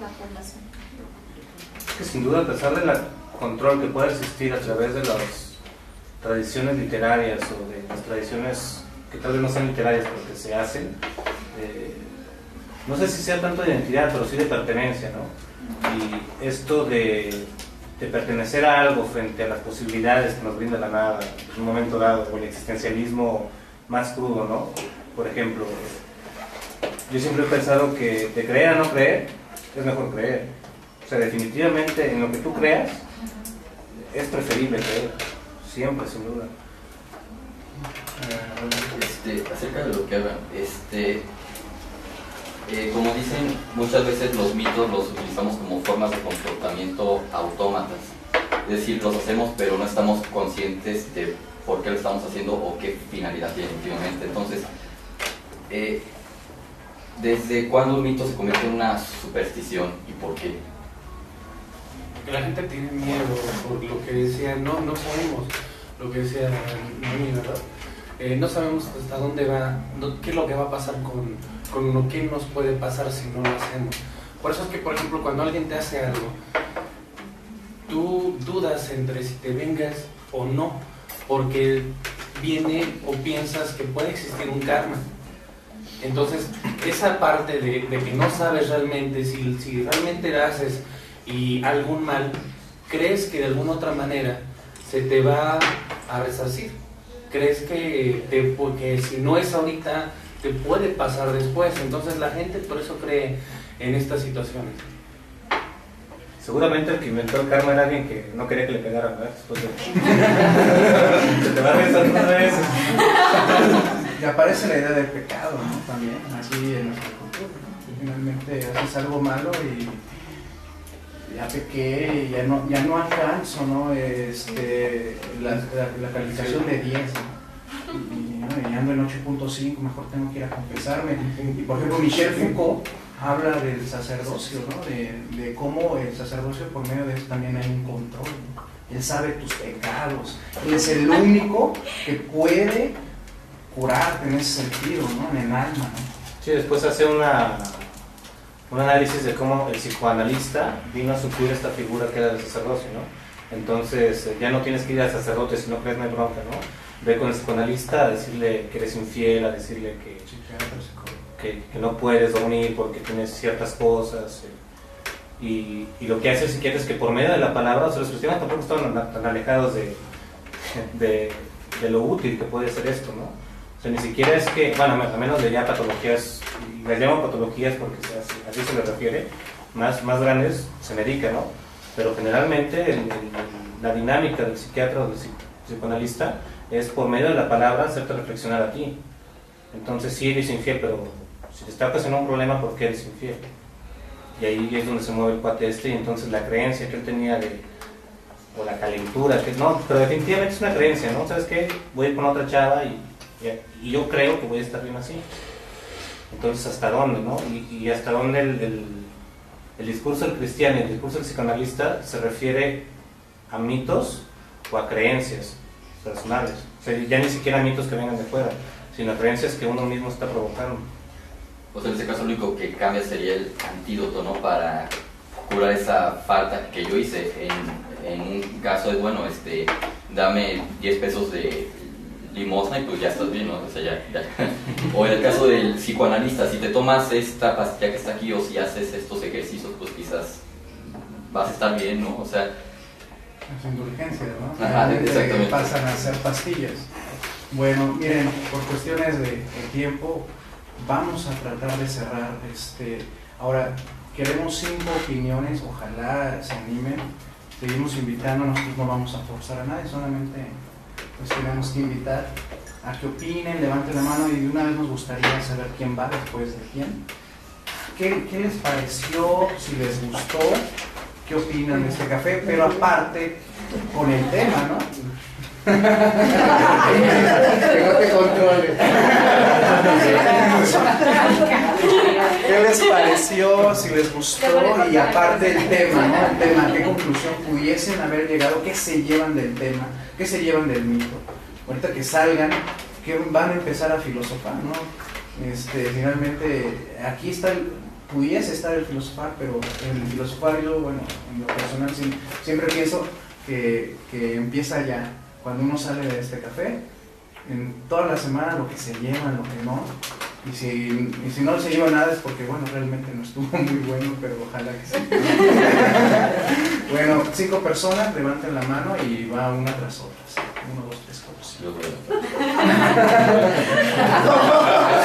la población. Es que sin duda, a pesar del control que puede existir a través de las tradiciones literarias o de las tradiciones que tal vez no sean literarias pero que se hacen, no sé si sea tanto de identidad, pero sí de pertenencia, ¿no? Y esto de pertenecer a algo frente a las posibilidades que nos brinda la nada en un momento dado, o el existencialismo más crudo, ¿no? Por ejemplo, yo siempre he pensado que de creer a no creer es mejor creer. O sea, definitivamente en lo que tú creas es preferible creer, siempre, sin duda. Acerca de lo que hablan, como dicen, muchas veces los mitos los utilizamos como formas de comportamiento autómatas. Es decir, los hacemos pero no estamos conscientes de por qué lo estamos haciendo o qué finalidad tiene últimamente. Entonces, ¿desde cuándo un mito se convierte en una superstición y por qué? Porque la gente tiene miedo por lo que decía, no sabemos lo que decía Noemi, ¿verdad? No sabemos hasta dónde va, qué es lo que va a pasar con lo que nos puede pasar si no lo hacemos. Por eso es que, por ejemplo, cuando alguien te hace algo, tú dudas entre si te vengas o no, porque viene o piensas que puede existir un karma. Entonces, esa parte de que no sabes realmente, si realmente le haces y algún mal, crees que de alguna otra manera se te va a resarcir. Crees que porque si no es ahorita, te puede pasar después. Entonces la gente por eso cree en estas situaciones. Seguramente el que inventó el karma era alguien que no quería que le pegaran, ¿verdad? Se te va a regresar unas veces. Y aparece la idea del pecado, ¿no? También, así en nuestra cultura, ¿no? Finalmente haces algo malo y ya pequé y ya no alcanzo, ¿no? La calificación de 10, ¿no? Y ando en 8.5, mejor tengo que ir a confesarme. Y por ejemplo, Michel Foucault habla del sacerdocio, ¿no? De cómo el sacerdocio, por medio de eso también hay un control, ¿no? Él sabe tus pecados, él es el único que puede curarte en ese sentido, ¿no? En el alma, ¿no? Sí, después hace un análisis de cómo el psicoanalista vino a suplir esta figura que era del sacerdocio, ¿no? Entonces ya no tienes que ir al sacerdote si no crees, no hay bronca, ¿no? Ve con el psicoanalista a decirle que eres infiel, a decirle que no puedes dormir porque tienes ciertas cosas. Y lo que hace el psiquiatra es que por medio de la palabra, o sea, los cristianos tampoco estaban tan alejados de lo útil que puede ser esto, ¿no? O sea, ni siquiera es que, bueno, a menos de ya patologías, y las llamo patologías porque así se le refiere, más grandes se medica, ¿no? Pero generalmente la dinámica del psiquiatra o del psicoanalista es por medio de la palabra hacerte reflexionar a ti. Entonces sí eres infiel, pero si te está ocasionando un problema, ¿por qué eres infiel? Y ahí es donde se mueve el cuate y entonces la creencia que él tenía o la calentura, que no, pero definitivamente es una creencia, ¿no? ¿Sabes qué? Voy a ir con otra chava y yo creo que voy a estar bien así. Entonces, ¿hasta dónde, no? Y hasta dónde el discurso del cristiano y el discurso del psicoanalista se refiere a mitos o a creencias personales. O sea, ya ni siquiera a mitos que vengan de fuera, sino a creencias que uno mismo está provocando. Pues en este caso lo único que cambia sería el antídoto, ¿no? Para curar esa falta que yo hice. En un caso es, bueno, dame 10 pesos de limosna y pues ya estás bien, ¿no? O sea, ya. O en el caso del psicoanalista, si te tomas esta pastilla que está aquí o si haces estos ejercicios, pues quizás vas a estar bien, ¿no? O sea... Las indulgencias, ¿no? Ajá, exactamente. Pasan a ser pastillas. Bueno, miren, por cuestiones de tiempo, vamos a tratar de cerrar. Ahora, queremos 5 opiniones, ojalá se animen. Seguimos invitando, nosotros no vamos a forzar a nadie, solamente pues tenemos que invitar a que opinen, levanten la mano y de una vez nos gustaría saber quién va después de quién. ¿Qué les pareció? Si les gustó, ¿qué opinan de este café? Pero aparte, con el tema, ¿no? Que no te controle. ¿Qué les pareció? Si les gustó, y aparte el tema, ¿no? El tema, ¿qué conclusión pudiesen haber llegado? ¿Qué se llevan del tema? ¿Qué se llevan del mito? Ahorita que salgan, que van a empezar a filosofar, ¿no? Finalmente, aquí está pudiese estar el filosofar, pero el filosofar yo, bueno, en lo personal siempre pienso que empieza ya, cuando uno sale de este café, en toda la semana lo que se lleva, lo que no, y si no se lleva nada es porque, bueno, realmente no estuvo muy bueno, pero ojalá que sí. Bueno, 5 personas, levanten la mano y va una tras otra. 1, 2, 3, 4, 5.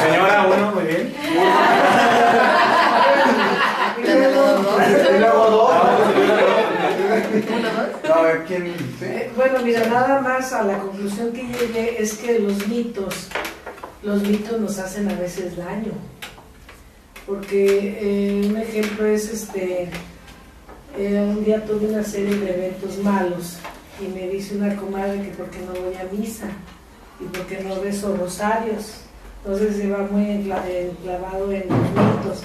Señora, 1, muy bien. Y luego dos. A ver, ¿quién? ¿Sí? Bueno, mira, nada más a la conclusión que llegué es que los mitos nos hacen a veces daño. Porque un ejemplo es un día tuve una serie de eventos malos y me dice una comadre que por qué no voy a misa y por qué no rezo rosarios. Entonces se va muy enclavado en los mitos.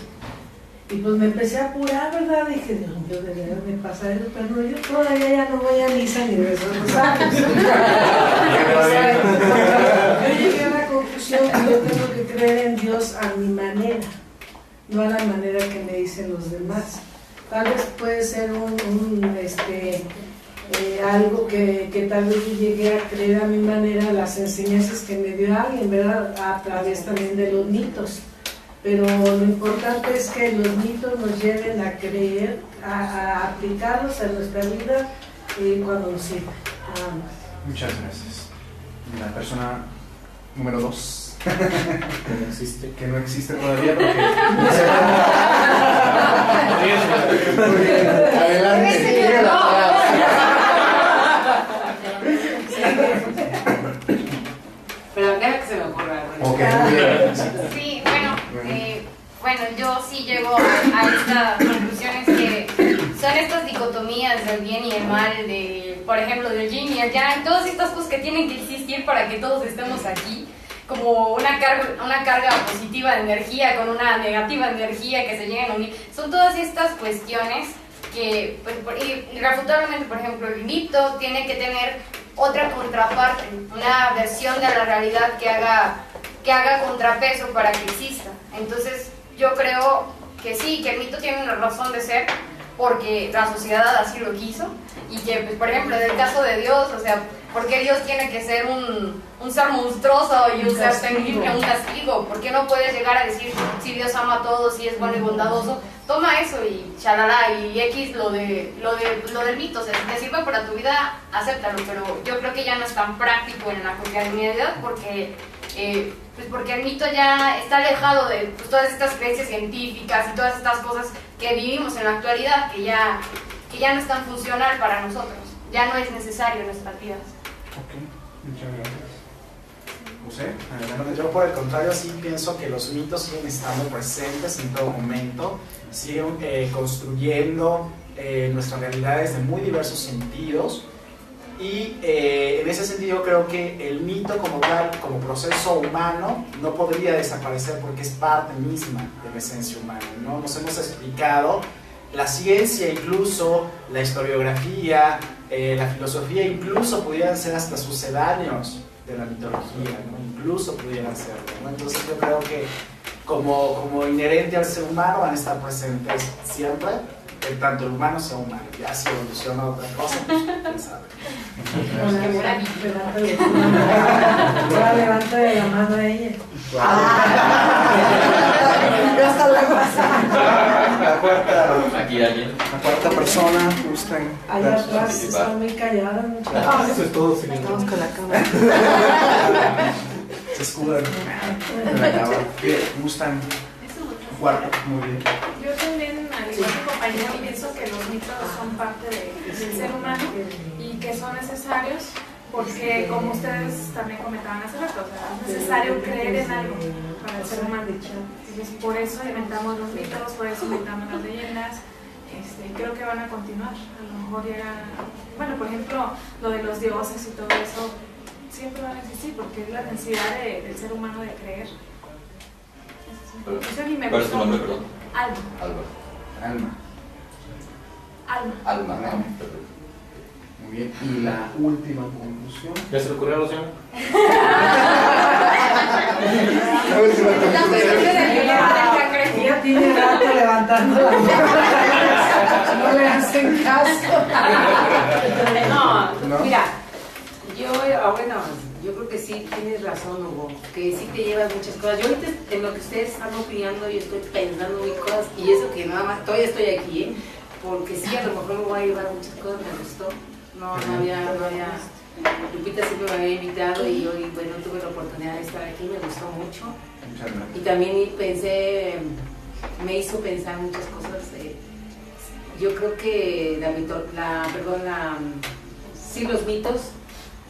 Y pues me empecé a apurar, ¿verdad? Dije, Dios mío, de verdad me pasa eso, pero no, yo todavía ya no voy a misa ni rezo rosarios. Yo llegué a la conclusión que yo tengo que creer en Dios a mi manera, no a la manera que me dicen los demás. Tal vez puede ser algo que tal vez yo llegué a creer a mi manera, las enseñanzas que me dio alguien, ¿verdad? A través también de los mitos. Pero lo importante es que los mitos nos lleven a creer, a aplicarlos a nuestra vida cuando nos sirva. Muchas gracias. La persona número 2. Que no existe todavía, porque adelante. Pero deja que se me ocurra. Okay, muy bien. Sí, bueno, yo sí llego a estas conclusiones que son estas dicotomías del bien y el mal, por ejemplo, del yin y el yang, todas estas cosas que tienen que existir para que todos estemos aquí, como una carga positiva de energía con una negativa de energía que se llegan a unir. Son todas estas cuestiones que, pues, irrefutablemente, por ejemplo, el mito tiene que tener otra contraparte, una versión de la realidad que haga contrapeso para que exista. Entonces, yo creo que sí, que el mito tiene una razón de ser porque la sociedad así lo quiso y que, pues, por ejemplo, en el caso de Dios, o sea, ¿por qué Dios tiene que ser un ser monstruoso y un ser temible, un castigo? ¿Por qué no puedes llegar a decir si Dios ama a todos, si es bueno y bondadoso? Toma eso y chalala y X lo del mito, o sea, si te sirve para tu vida, acéptalo, pero yo creo que ya no es tan práctico en la cotidianidad porque el mito ya está alejado de, pues, todas estas creencias científicas y todas estas cosas que vivimos en la actualidad, que ya no es tan funcional para nosotros, ya no es necesario en nuestras vidas. Ok, muchas gracias. José, Bueno, yo por el contrario sí pienso que los mitos siguen estando presentes en todo momento, siguen construyendo nuestras realidades de muy diversos sentidos. Y en ese sentido creo que el mito como tal, como proceso humano, no podría desaparecer porque es parte misma de la esencia humana, ¿no? Nos hemos explicado, la ciencia incluso, la historiografía, la filosofía incluso pudieran ser hasta sucedáneos de la mitología, ¿no? Incluso pudieran serlo, ¿no? Entonces yo creo que como inherente al ser humano van a estar presentes siempre, tanto el humano sea humano. Ya si evoluciona otra cosa, pues quién sabe. Ahora levanta de la mano a ella. Aquí alguien. La cuarta persona, gustan. Allá atrás están muy calladas. Eso es todo, señor. Estamos con la cámara. Se escudan en la cámara. Gustan. Cuarto, muy bien. Yo también, al igual que compañero, pienso que los mitos son parte del ser humano y que son necesarios porque, como ustedes también comentaban hace rato, o sea, es necesario creer en algo para el ser humano. Entonces, por eso inventamos los mitos, por eso inventamos las leyendas Creo que van a continuar. A lo mejor llega, bueno, por ejemplo, lo de los dioses y todo eso siempre van a existir porque es la necesidad del ser humano de creer. Eso ni me ¿Cuál es tu gustó. nombre, perdón? Alma. Alma. Muy bien. Y la última conclusión. ¿Ya se le ocurrió a los señores? La última Ya tiene rato levantando la mano. No le hacen caso. No, mira, yo creo que sí tienes razón, Hugo, que sí te llevas muchas cosas. Yo ahorita en lo que ustedes están opinando, yo estoy pensando mil cosas y eso que nada más, todavía estoy aquí, porque sí, a lo mejor me voy a llevar muchas cosas, me gustó. No había, Lupita siempre me había invitado y hoy, bueno, tuve la oportunidad de estar aquí, me gustó mucho. Y también me hizo pensar muchas cosas. Yo creo que sí, los mitos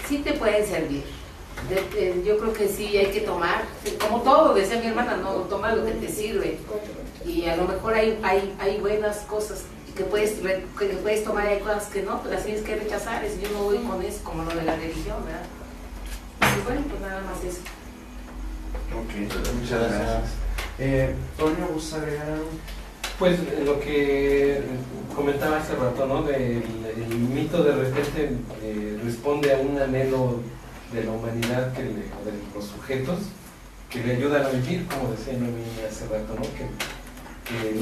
sí te pueden servir. Yo creo que sí hay que tomar, como todo, decía mi hermana, no, toma lo que te sirve. Y a lo mejor hay buenas cosas que puedes tomar y hay cosas que no, pues las tienes que rechazar. Yo no voy con eso, como lo de la religión, ¿verdad? Y bueno, pues nada más eso. Ok, muchas gracias. Toño, ¿gusta agregar algo? Pues lo que comentaba hace rato, ¿no? El mito de repente responde a un anhelo de la humanidad, o de los sujetos, que le ayudan a vivir, como decía Noemí hace rato, ¿no? Que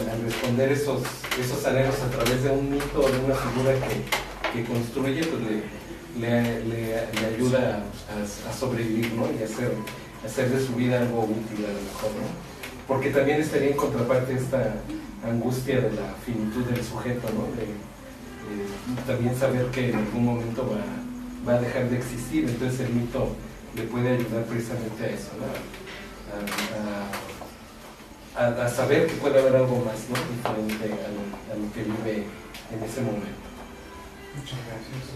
al responder esos anhelos a través de un mito o de una figura que construye, pues le ayuda a sobrevivir, ¿no? Y hacer de su vida algo útil a lo mejor, ¿no? Porque también estaría en contraparte esta angustia de la finitud del sujeto, ¿no? También saber que en algún momento va a dejar de existir. Entonces el mito le puede ayudar precisamente a eso, ¿no? A saber que puede haber algo más, ¿no? Diferente a lo que vive en ese momento. Muchas gracias.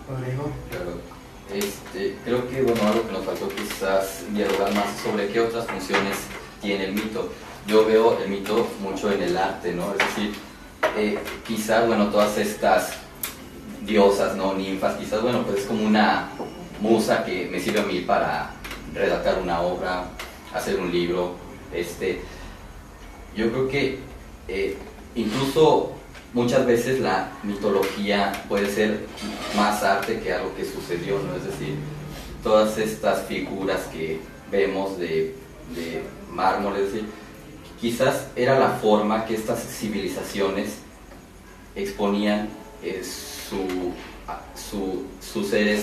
Rodrigo. Claro. Creo que bueno, algo que nos faltó quizás dialogar más sobre qué otras funciones tiene el mito. Yo veo el mito mucho en el arte, ¿no? Es decir, quizás, bueno, todas estas diosas, ¿no? Ninfas, quizás, bueno, pues es como una musa que me sirve a mí para redactar una obra, hacer un libro. Yo creo que incluso muchas veces la mitología puede ser más arte que algo que sucedió, ¿no? Es decir, todas estas figuras que vemos de mármol, es decir, quizás era la forma que estas civilizaciones exponían su ser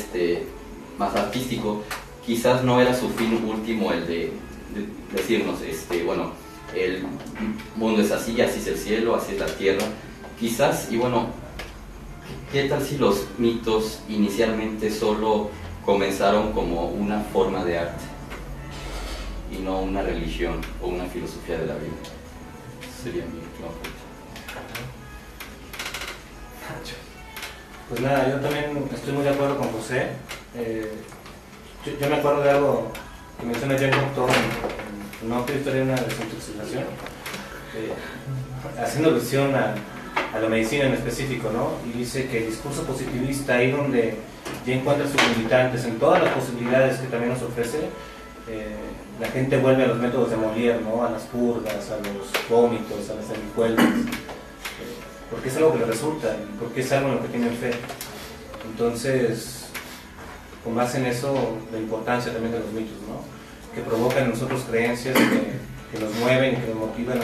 más artístico. Quizás no era su fin último el de decirnos, bueno, el mundo es así es el cielo, así es la tierra. Quizás, y bueno, ¿qué tal si los mitos inicialmente solo comenzaron como una forma de arte y no una religión o una filosofía de la vida? Sería mi última pregunta. Pues nada, yo también estoy muy de acuerdo con José. Yo me acuerdo de algo que menciona Jean Cocteau en una historia de una desintoxicación, haciendo alusión a la medicina en específico, ¿no? Y dice que el discurso positivista, ahí donde ya encuentra sus limitantes en todas las posibilidades que también nos ofrece, la gente vuelve a los métodos de Molière, ¿no? A las purgas, a los vómitos, a las sanguijuelas, porque es algo que le resulta, porque es algo en lo que tienen fe. Entonces, con base en eso, la importancia también de los mitos, ¿no? Que provocan en nosotros creencias que nos mueven y que nos motivan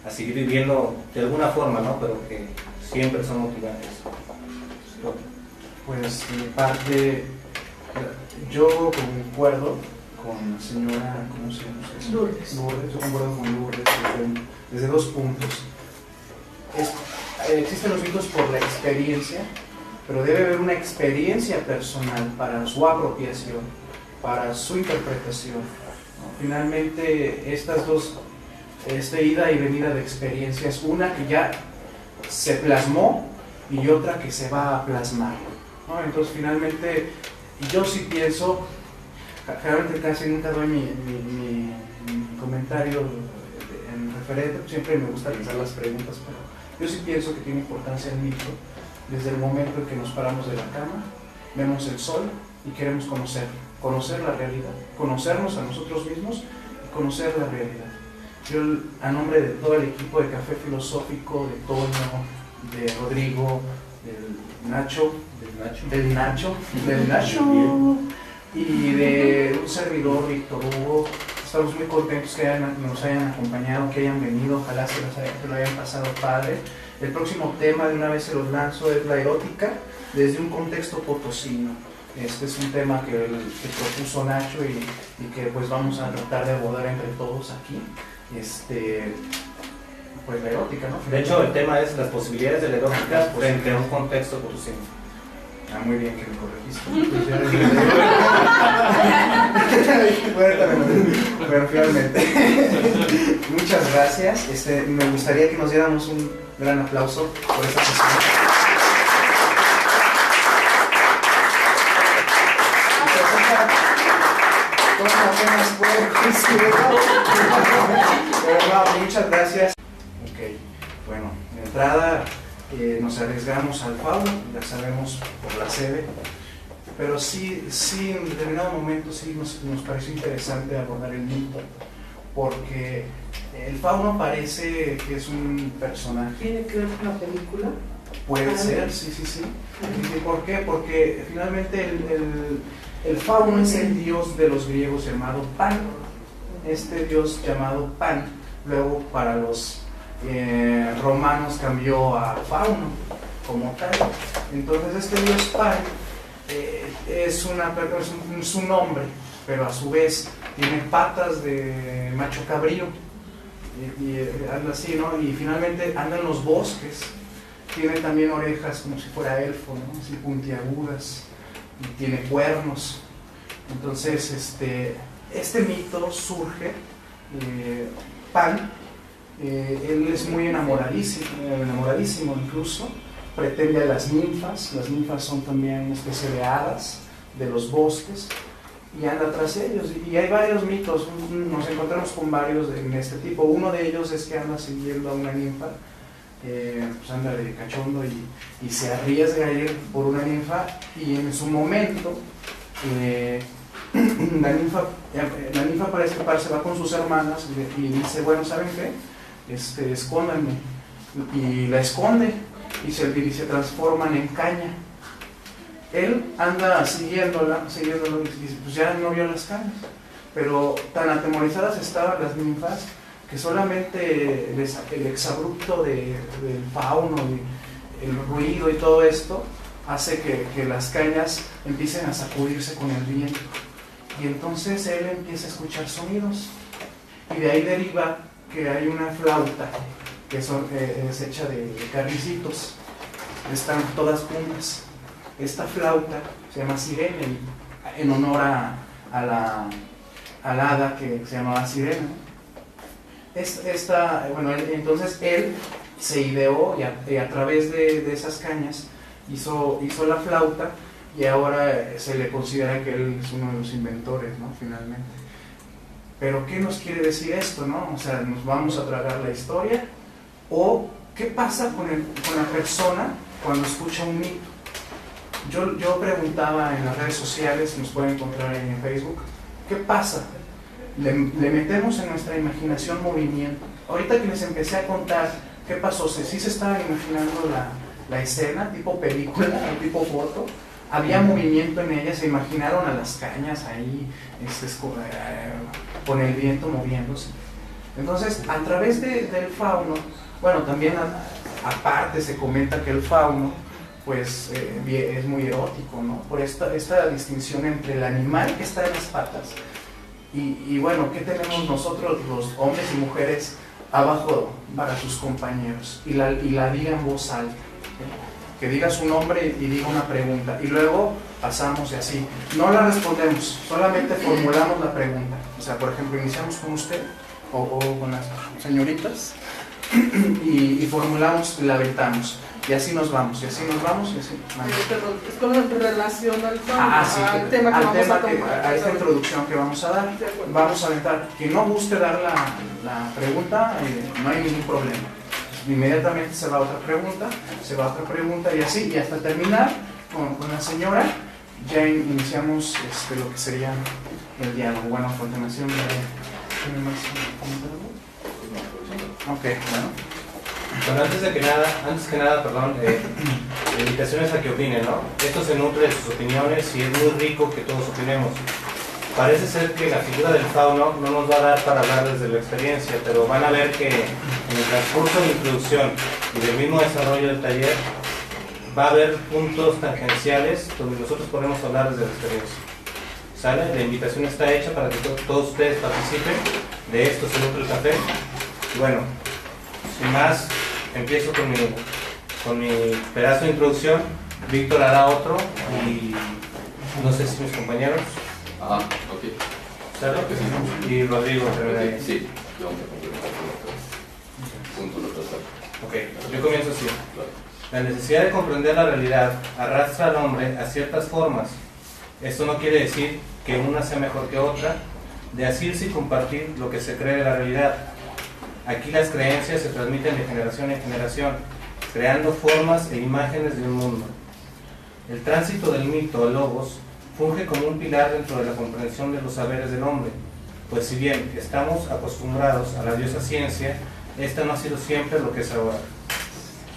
a seguir viviendo de alguna forma, ¿no? Pero que siempre son motivantes. Pues de mi parte, yo concuerdo con la señora, ¿cómo se llama? Lourdes. Yo concuerdo con Lourdes desde dos puntos. Existen los mitos por la experiencia, pero debe haber una experiencia personal para su apropiación, para su interpretación, ¿no? Finalmente, estas dos, ida y venida de experiencias, una que ya se plasmó y otra que se va a plasmar, ¿no? Entonces, finalmente, yo sí pienso, generalmente casi nunca doy mi comentario en referente, siempre me gusta lanzar las preguntas, pero Yo sí pienso que tiene importancia el mito desde el momento en que nos paramos de la cama, vemos el sol y queremos conocer la realidad, conocernos a nosotros mismos y conocer la realidad. Yo, a nombre de todo el equipo de Café Filosófico, de Toño, de Rodrigo, del Nacho, y de un servidor, Víctor Hugo, estamos muy contentos que nos hayan acompañado, que hayan venido, ojalá que lo hayan pasado padre. El próximo tema, de una vez se los lanzo, es la erótica desde un contexto potosino. Este es un tema que propuso Nacho y que pues vamos a tratar de abordar entre todos aquí. Pues la erótica, ¿no? De hecho, el tema es las posibilidades de la erótica frente a un contexto potosino. Ah, muy bien que me corregiste. Bueno, finalmente. Muchas gracias. Me gustaría que nos diéramos un gran aplauso por esta sesión. Muchas gracias. Ok, bueno, de entrada nos arriesgamos al fauno, ya sabemos por la sede, pero sí en determinado momento sí nos pareció interesante abordar el mito, porque el fauno parece que es un personaje. ¿Tiene que ver con la película? Puede ser, sí. ¿Y por qué? Porque finalmente el fauno es el dios de los griegos llamado Pan. Este dios llamado Pan, luego para los romanos cambió a Fauno como tal. Entonces este dios Pan es un hombre, pero a su vez tiene patas de macho cabrío y anda así, ¿no? Y finalmente anda en los bosques, tiene también orejas como si fuera elfo, ¿no? Así puntiagudas, y tiene cuernos. Entonces este mito surge, Pan, él es muy enamoradísimo incluso, pretende a las ninfas son también una especie de hadas de los bosques, y anda tras ellos, y hay varios mitos, nos encontramos con varios en este tipo. Uno de ellos es que anda siguiendo a una ninfa, pues anda de cachondo y se arriesga a ir por una ninfa, y en su momento la ninfa para escaparse va con sus hermanas y dice, bueno, ¿saben qué? Escóndanme, y la esconde y se transforman en caña. Él anda siguiéndolo y pues ya no vio las cañas, pero tan atemorizadas estaban las ninfas que solamente el exabrupto del fauno, el ruido y todo esto hace que las cañas empiecen a sacudirse con el viento, y entonces él empieza a escuchar sonidos, y de ahí deriva que hay una flauta que es hecha de carricitos, están todas juntas. Esta flauta se llama Sirene, en honor a la hada que se llamaba Sirena. Entonces él se ideó y a través de esas cañas hizo la flauta, y ahora se le considera que él es uno de los inventores, ¿no? Finalmente. Pero ¿qué nos quiere decir esto, no? O sea, ¿nos vamos a tragar la historia? ¿O qué pasa con la persona cuando escucha un mito? Yo preguntaba en las redes sociales, nos pueden encontrar en Facebook, ¿qué pasa? Le metemos en nuestra imaginación movimiento. Ahorita que les empecé a contar qué pasó, sí se estaban imaginando la escena, tipo película, tipo foto, había movimiento en ella, se imaginaron a las cañas ahí, con el viento moviéndose. Entonces, a través del fauno, bueno, también aparte se comenta que el fauno pues es muy erótico, ¿no? Por esta distinción entre el animal que está en las patas y bueno, ¿qué tenemos nosotros los hombres y mujeres abajo para sus compañeros? Y la diga en voz alta, que diga su nombre y diga una pregunta, y luego pasamos y así, no la respondemos, solamente formulamos la pregunta. O sea, por ejemplo, iniciamos con usted o con las señoritas y formulamos y la aventamos, y así nos vamos, y así nos vamos, y así. Es con relación al tema que vamos a tomar. A esta introducción que vamos a dar, vamos a aventar. Quien no guste dar la pregunta, no hay ningún problema. inmediatamente se va a otra pregunta, y así, y hasta terminar con la señora, ya iniciamos lo que sería el diálogo. Bueno, a continuación, ¿tiene más comentarios? Ok, bueno. Bueno, antes que nada, perdón, la invitación es a que opinen, ¿no? Esto se nutre de sus opiniones y es muy rico que todos opinemos. Parece ser que la figura del fauno no nos va a dar para hablar desde la experiencia, pero van a ver que en el transcurso de introducción y del mismo desarrollo del taller va a haber puntos tangenciales donde nosotros podemos hablar desde la experiencia. ¿Sale? La invitación está hecha para que todos ustedes participen. De esto se nutre el café. Y bueno, sin más, empiezo con mi pedazo de introducción. Víctor hará otro y no sé si mis compañeros. Ah, ok. ¿Sale? Y Rodrigo termina. Sí, yo punto lo trazo. Ok, yo comienzo así. La necesidad de comprender la realidad arrastra al hombre a ciertas formas. Esto no quiere decir que una sea mejor que otra, de asirse y compartir lo que se cree de la realidad. Aquí las creencias se transmiten de generación en generación, creando formas e imágenes de un mundo. El tránsito del mito al logos funge como un pilar dentro de la comprensión de los saberes del hombre, pues si bien estamos acostumbrados a la diosa ciencia, esta no ha sido siempre lo que es ahora.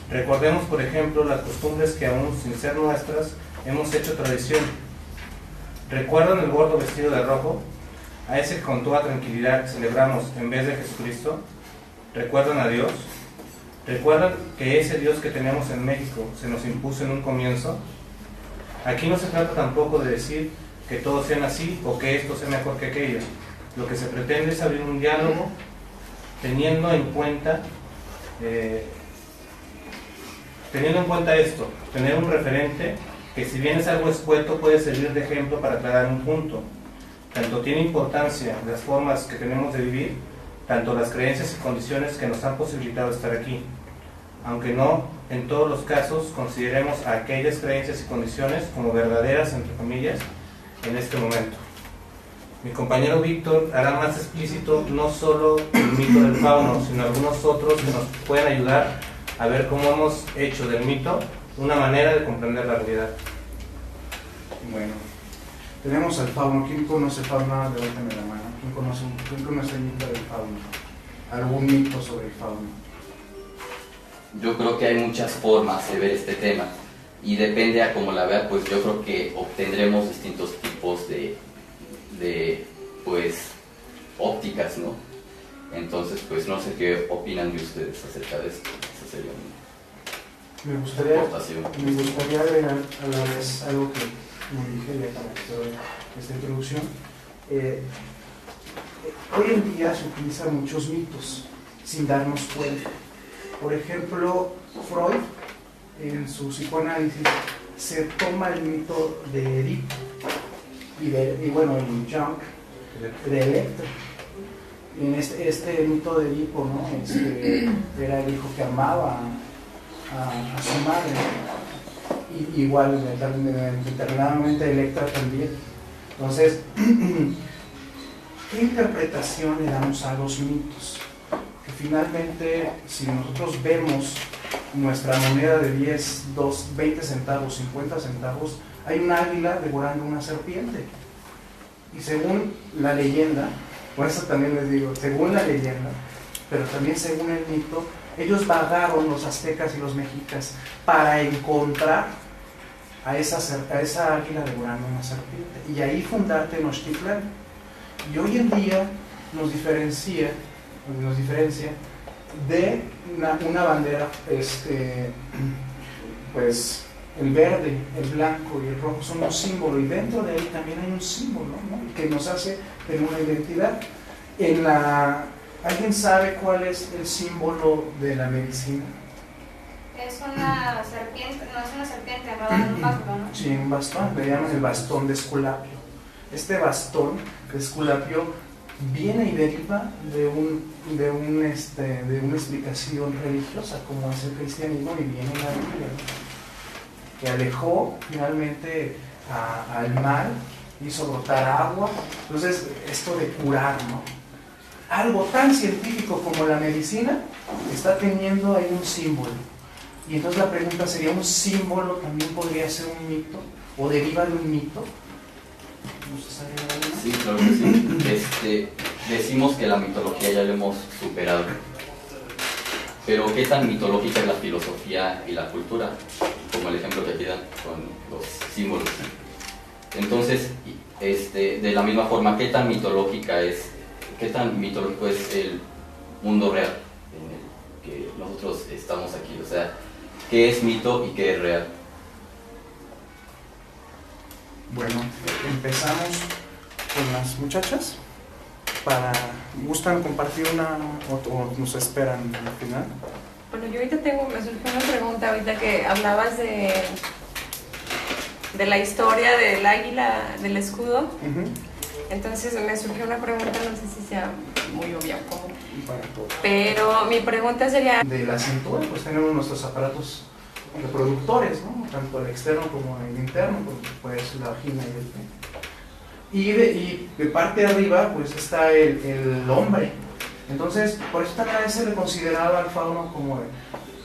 Recordemos, por ejemplo, las costumbres que aún sin ser nuestras hemos hecho tradición. ¿Recuerdan el gordo vestido de rojo? A ese que con toda tranquilidad celebramos en vez de Jesucristo. ¿Recuerdan a Dios? ¿Recuerdan que ese Dios que tenemos en México se nos impuso en un comienzo? Aquí no se trata tampoco de decir que todos sean así o que esto sea mejor que aquello. Lo que se pretende es abrir un diálogo teniendo en cuenta esto, tener un referente que si bien es algo escueto puede servir de ejemplo para aclarar un punto. Tanto tiene importancia las formas que tenemos de vivir, tanto las creencias y condiciones que nos han posibilitado estar aquí. Aunque no en todos los casos consideremos a aquellas creencias y condiciones como verdaderas, entre comillas, en este momento. Mi compañero Víctor hará más explícito no solo el mito del fauno, sino algunos otros que nos pueden ayudar a ver cómo hemos hecho del mito una manera de comprender la realidad. Bueno, tenemos al fauno. ¿Quién conoce el fauno? Levántame la mano. ¿Quién conoce el mito del fauno? ¿Algún mito sobre el fauno? Yo creo que hay muchas formas de ver este tema y depende a cómo la vea, pues yo creo que obtendremos distintos tipos de pues ópticas, ¿no? Entonces, pues no sé qué opinan de ustedes acerca de esto. Esa sería me gustaría agregar a la vez algo que como dije ya para esta introducción. Hoy en día se utilizan muchos mitos sin darnos cuenta. Por ejemplo, Freud en su psicoanálisis se toma el mito de Edipo y bueno, en Jung de Electra. En este mito de Edipo, ¿no? Era el hijo que amaba a su madre, y igual determinadamente Electra también. Entonces, ¿qué interpretación le damos a los mitos? Que finalmente, si nosotros vemos nuestra moneda de 10, 20 centavos, 50 centavos, hay un águila devorando una serpiente. Y según la leyenda, por eso también les digo, según la leyenda, pero también según el mito, ellos vagaron, los aztecas y los mexicas, para encontrar a esa águila devorando una serpiente y ahí fundar Tenochtitlán. Y hoy en día nos diferencia de una bandera, pues el verde, el blanco y el rojo son un símbolo, y dentro de ahí también hay un símbolo, ¿no? Que nos hace tener una identidad. ¿Alguien sabe cuál es el símbolo de la medicina? Es una serpiente, no es una serpiente, enredada en un bastón, ¿no? Sí, un bastón, le llaman el bastón de Esculapio. Este bastón de Esculapio viene y deriva de una explicación religiosa, como es el cristianismo, y viene en la Biblia, ¿no? Que alejó finalmente al mal, hizo brotar agua. Entonces, esto de curar, ¿no? algo tan científico como la medicina está teniendo ahí un símbolo. Y entonces la pregunta sería, ¿un símbolo también podría ser un mito? ¿O deriva de un mito? Sí, claro que sí. Decimos que la mitología ya la hemos superado. Pero ¿qué tan mitológica es la filosofía y la cultura? Como el ejemplo que aquí dan con los símbolos. Entonces, de la misma forma, ¿qué tan mitológico es el mundo real en el que nosotros estamos aquí? O sea, ¿qué es mito y qué es real? Bueno, empezamos con las muchachas. ¿Gustan compartir una o nos esperan al final? Bueno, yo ahorita me surgió una pregunta ahorita que hablabas de la historia del águila, del escudo. Entonces me surgió una pregunta, no sé si sea muy obvia o cómo. Pero mi pregunta sería... De la cintura, pues tenemos nuestros aparatos reproductores, ¿no? Tanto el externo como el interno, pues puede ser la vagina y el pene. Y de parte de arriba, pues está el hombre. Entonces, por eso también a veces se le consideraba al fauno como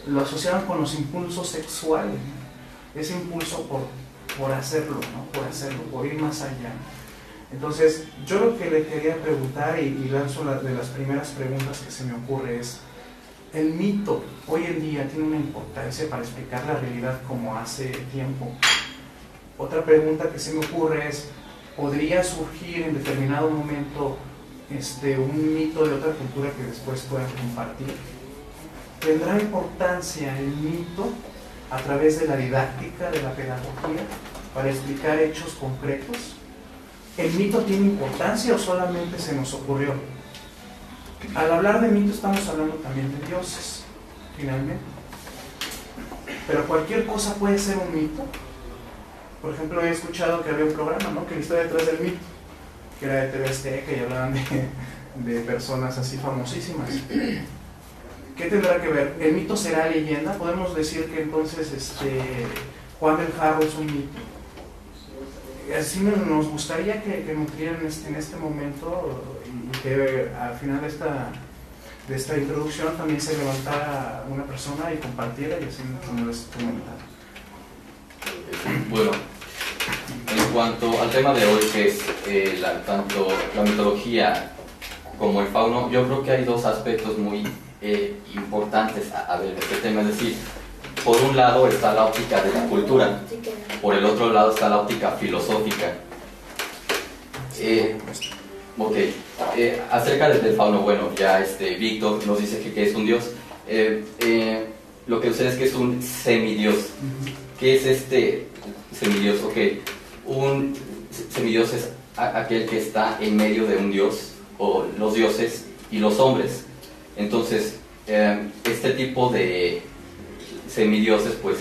lo asociaban con los impulsos sexuales, ¿no? Ese impulso por hacerlo, ¿no? Por ir más allá. Entonces, yo lo que le quería preguntar, y lanzo de las primeras preguntas que se me ocurre es, ¿el mito hoy en día tiene una importancia para explicar la realidad como hace tiempo? Otra pregunta que se me ocurre es, ¿podría surgir en determinado momento un mito de otra cultura que después puedan compartir? ¿Tendrá importancia el mito a través de la didáctica, de la pedagogía, para explicar hechos concretos? ¿El mito tiene importancia o solamente se nos ocurrió? Al hablar de mito estamos hablando también de dioses, finalmente. Pero cualquier cosa puede ser un mito. Por ejemplo, he escuchado que había un programa, ¿no?, que la historia detrás del mito, que era de TV Azteca y hablaban de personas así famosísimas. ¿Qué tendrá que ver? ¿El mito será leyenda? ¿Podemos decir que entonces Juan del Jarro es un mito? Así nos gustaría que nutrieran en este momento, y que al final de esta introducción también se levantara una persona y compartiera, y así como les comentaba. Bueno, en cuanto al tema de hoy, que es tanto la mitología como el fauno, yo creo que hay dos aspectos muy importantes a ver este tema. Es decir, por un lado está la óptica de la cultura, por el otro lado está la óptica filosófica. Acerca del fauno, bueno, ya Víctor nos dice que es un dios. Lo que sucede es que es un semidios. ¿Qué es semidios? Un semidios es aquel que está en medio de un dios, o los dioses y los hombres. Entonces, este tipo de semidioses pues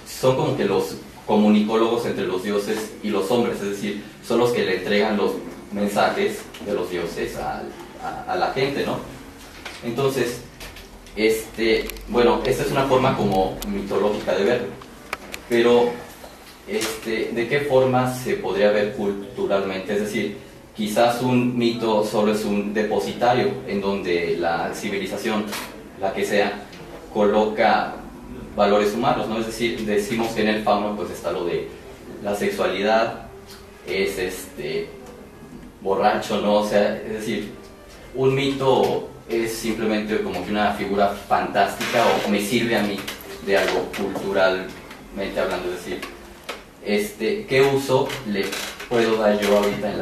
son como que los comunicólogos entre los dioses y los hombres, es decir, son los que le entregan los mensajes de los dioses a la gente, ¿no? Entonces, bueno, esta es una forma como mitológica de verlo, pero ¿de qué forma se podría ver culturalmente? Es decir, quizás un mito solo es un depositario en donde la civilización, la que sea, coloca valores humanos, ¿no? Es decir, decimos que en el fauno pues está lo de la sexualidad, es borracho, ¿no? O sea, es decir, un mito es simplemente como que una figura fantástica, o me sirve a mí de algo culturalmente hablando. Es decir, ¿qué uso le puedo dar yo ahorita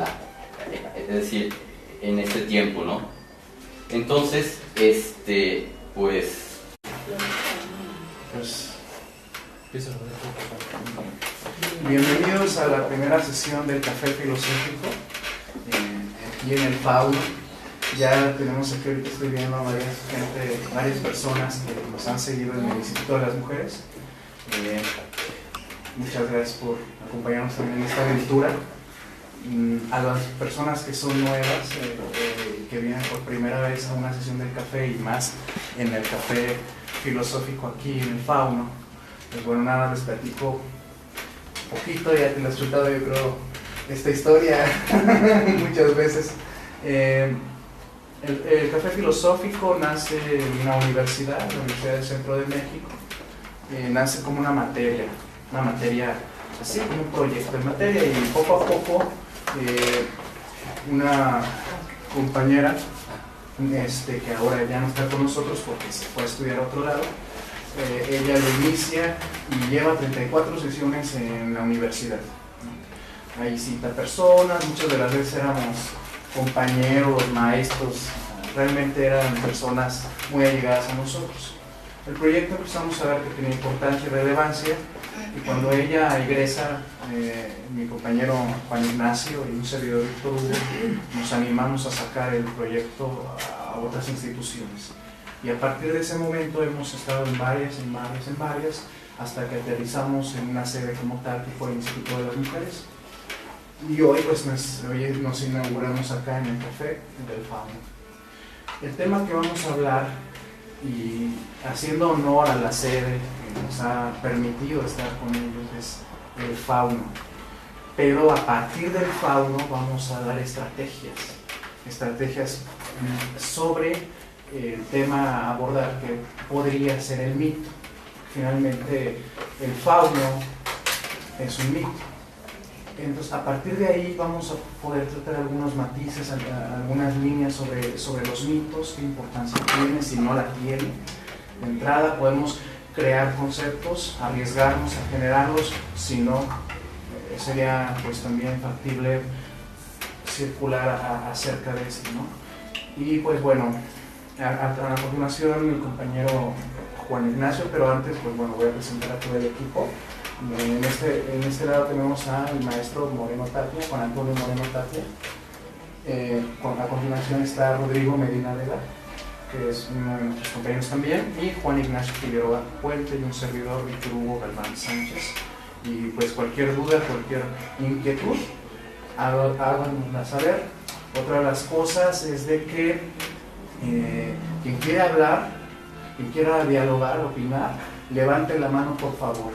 en este tiempo, ¿no? Entonces, pues bienvenidos a la primera sesión del Café Filosófico aquí en el Fauno. Ya tenemos aquí, ahorita estoy viendo a varias personas que nos han seguido en el Instituto de las Mujeres. Muchas gracias por acompañarnos también en esta aventura. A las personas que son nuevas, que vienen por primera vez a una sesión del café, y más en el Café Filosófico aquí en el Fauno, pues bueno, nada, les platico un poquito. Ya te lo has chutado, yo creo, esta historia muchas veces. El Café Filosófico nace en una universidad, la Universidad del Centro de México. Nace como una materia así, como un proyecto de materia, y poco a poco una compañera que ahora ya no está con nosotros porque se fue a estudiar a otro lado, ella lo inicia y lleva 34 sesiones en la universidad. Ahí cita personas, muchas de las veces éramos compañeros, maestros, realmente eran personas muy allegadas a nosotros. El proyecto empezamos a ver que tenía importancia y relevancia, y cuando ella egresa, mi compañero Juan Ignacio y un servidor Víctor Hugo nos animamos a sacar el proyecto a otras instituciones. Y a partir de ese momento hemos estado en varias, hasta que aterrizamos en una sede como tal, que fue el Instituto de las Mujeres. Y hoy pues nos inauguramos acá en el Café del Fauno. El tema que vamos a hablar, y haciendo honor a la sede que nos ha permitido estar con ellos, es el fauno. Pero a partir del fauno vamos a dar estrategias sobre el tema a abordar, que podría ser el mito. Finalmente el fauno es un mito. Entonces, a partir de ahí vamos a poder tratar algunos matices, algunas líneas sobre los mitos, qué importancia tienen, si no la tienen. De entrada podemos crear conceptos, arriesgarnos a generarlos, si no, sería pues también factible circular acerca de esto, ¿no? Y pues bueno, a continuación mi compañero Juan Ignacio, pero antes pues bueno, voy a presentar a todo el equipo. En este lado tenemos al maestro Moreno Tapia, Juan Antonio Moreno Tapia. A continuación está Rodrigo Medina Vela, que es uno de nuestros compañeros también, y Juan Ignacio Figueroa Puente, y un servidor, Víctor Hugo Galván Sánchez. Y pues cualquier duda, cualquier inquietud, háganosla saber. Otra de las cosas es de que quien quiera hablar, quien quiera dialogar, opinar, levante la mano por favor.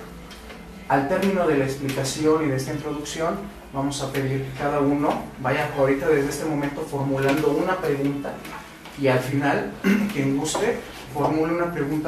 Al término de la explicación y de esta introducción, vamos a pedir que cada uno vaya ahorita desde este momento formulando una pregunta, y al final, quien guste, formule una pregunta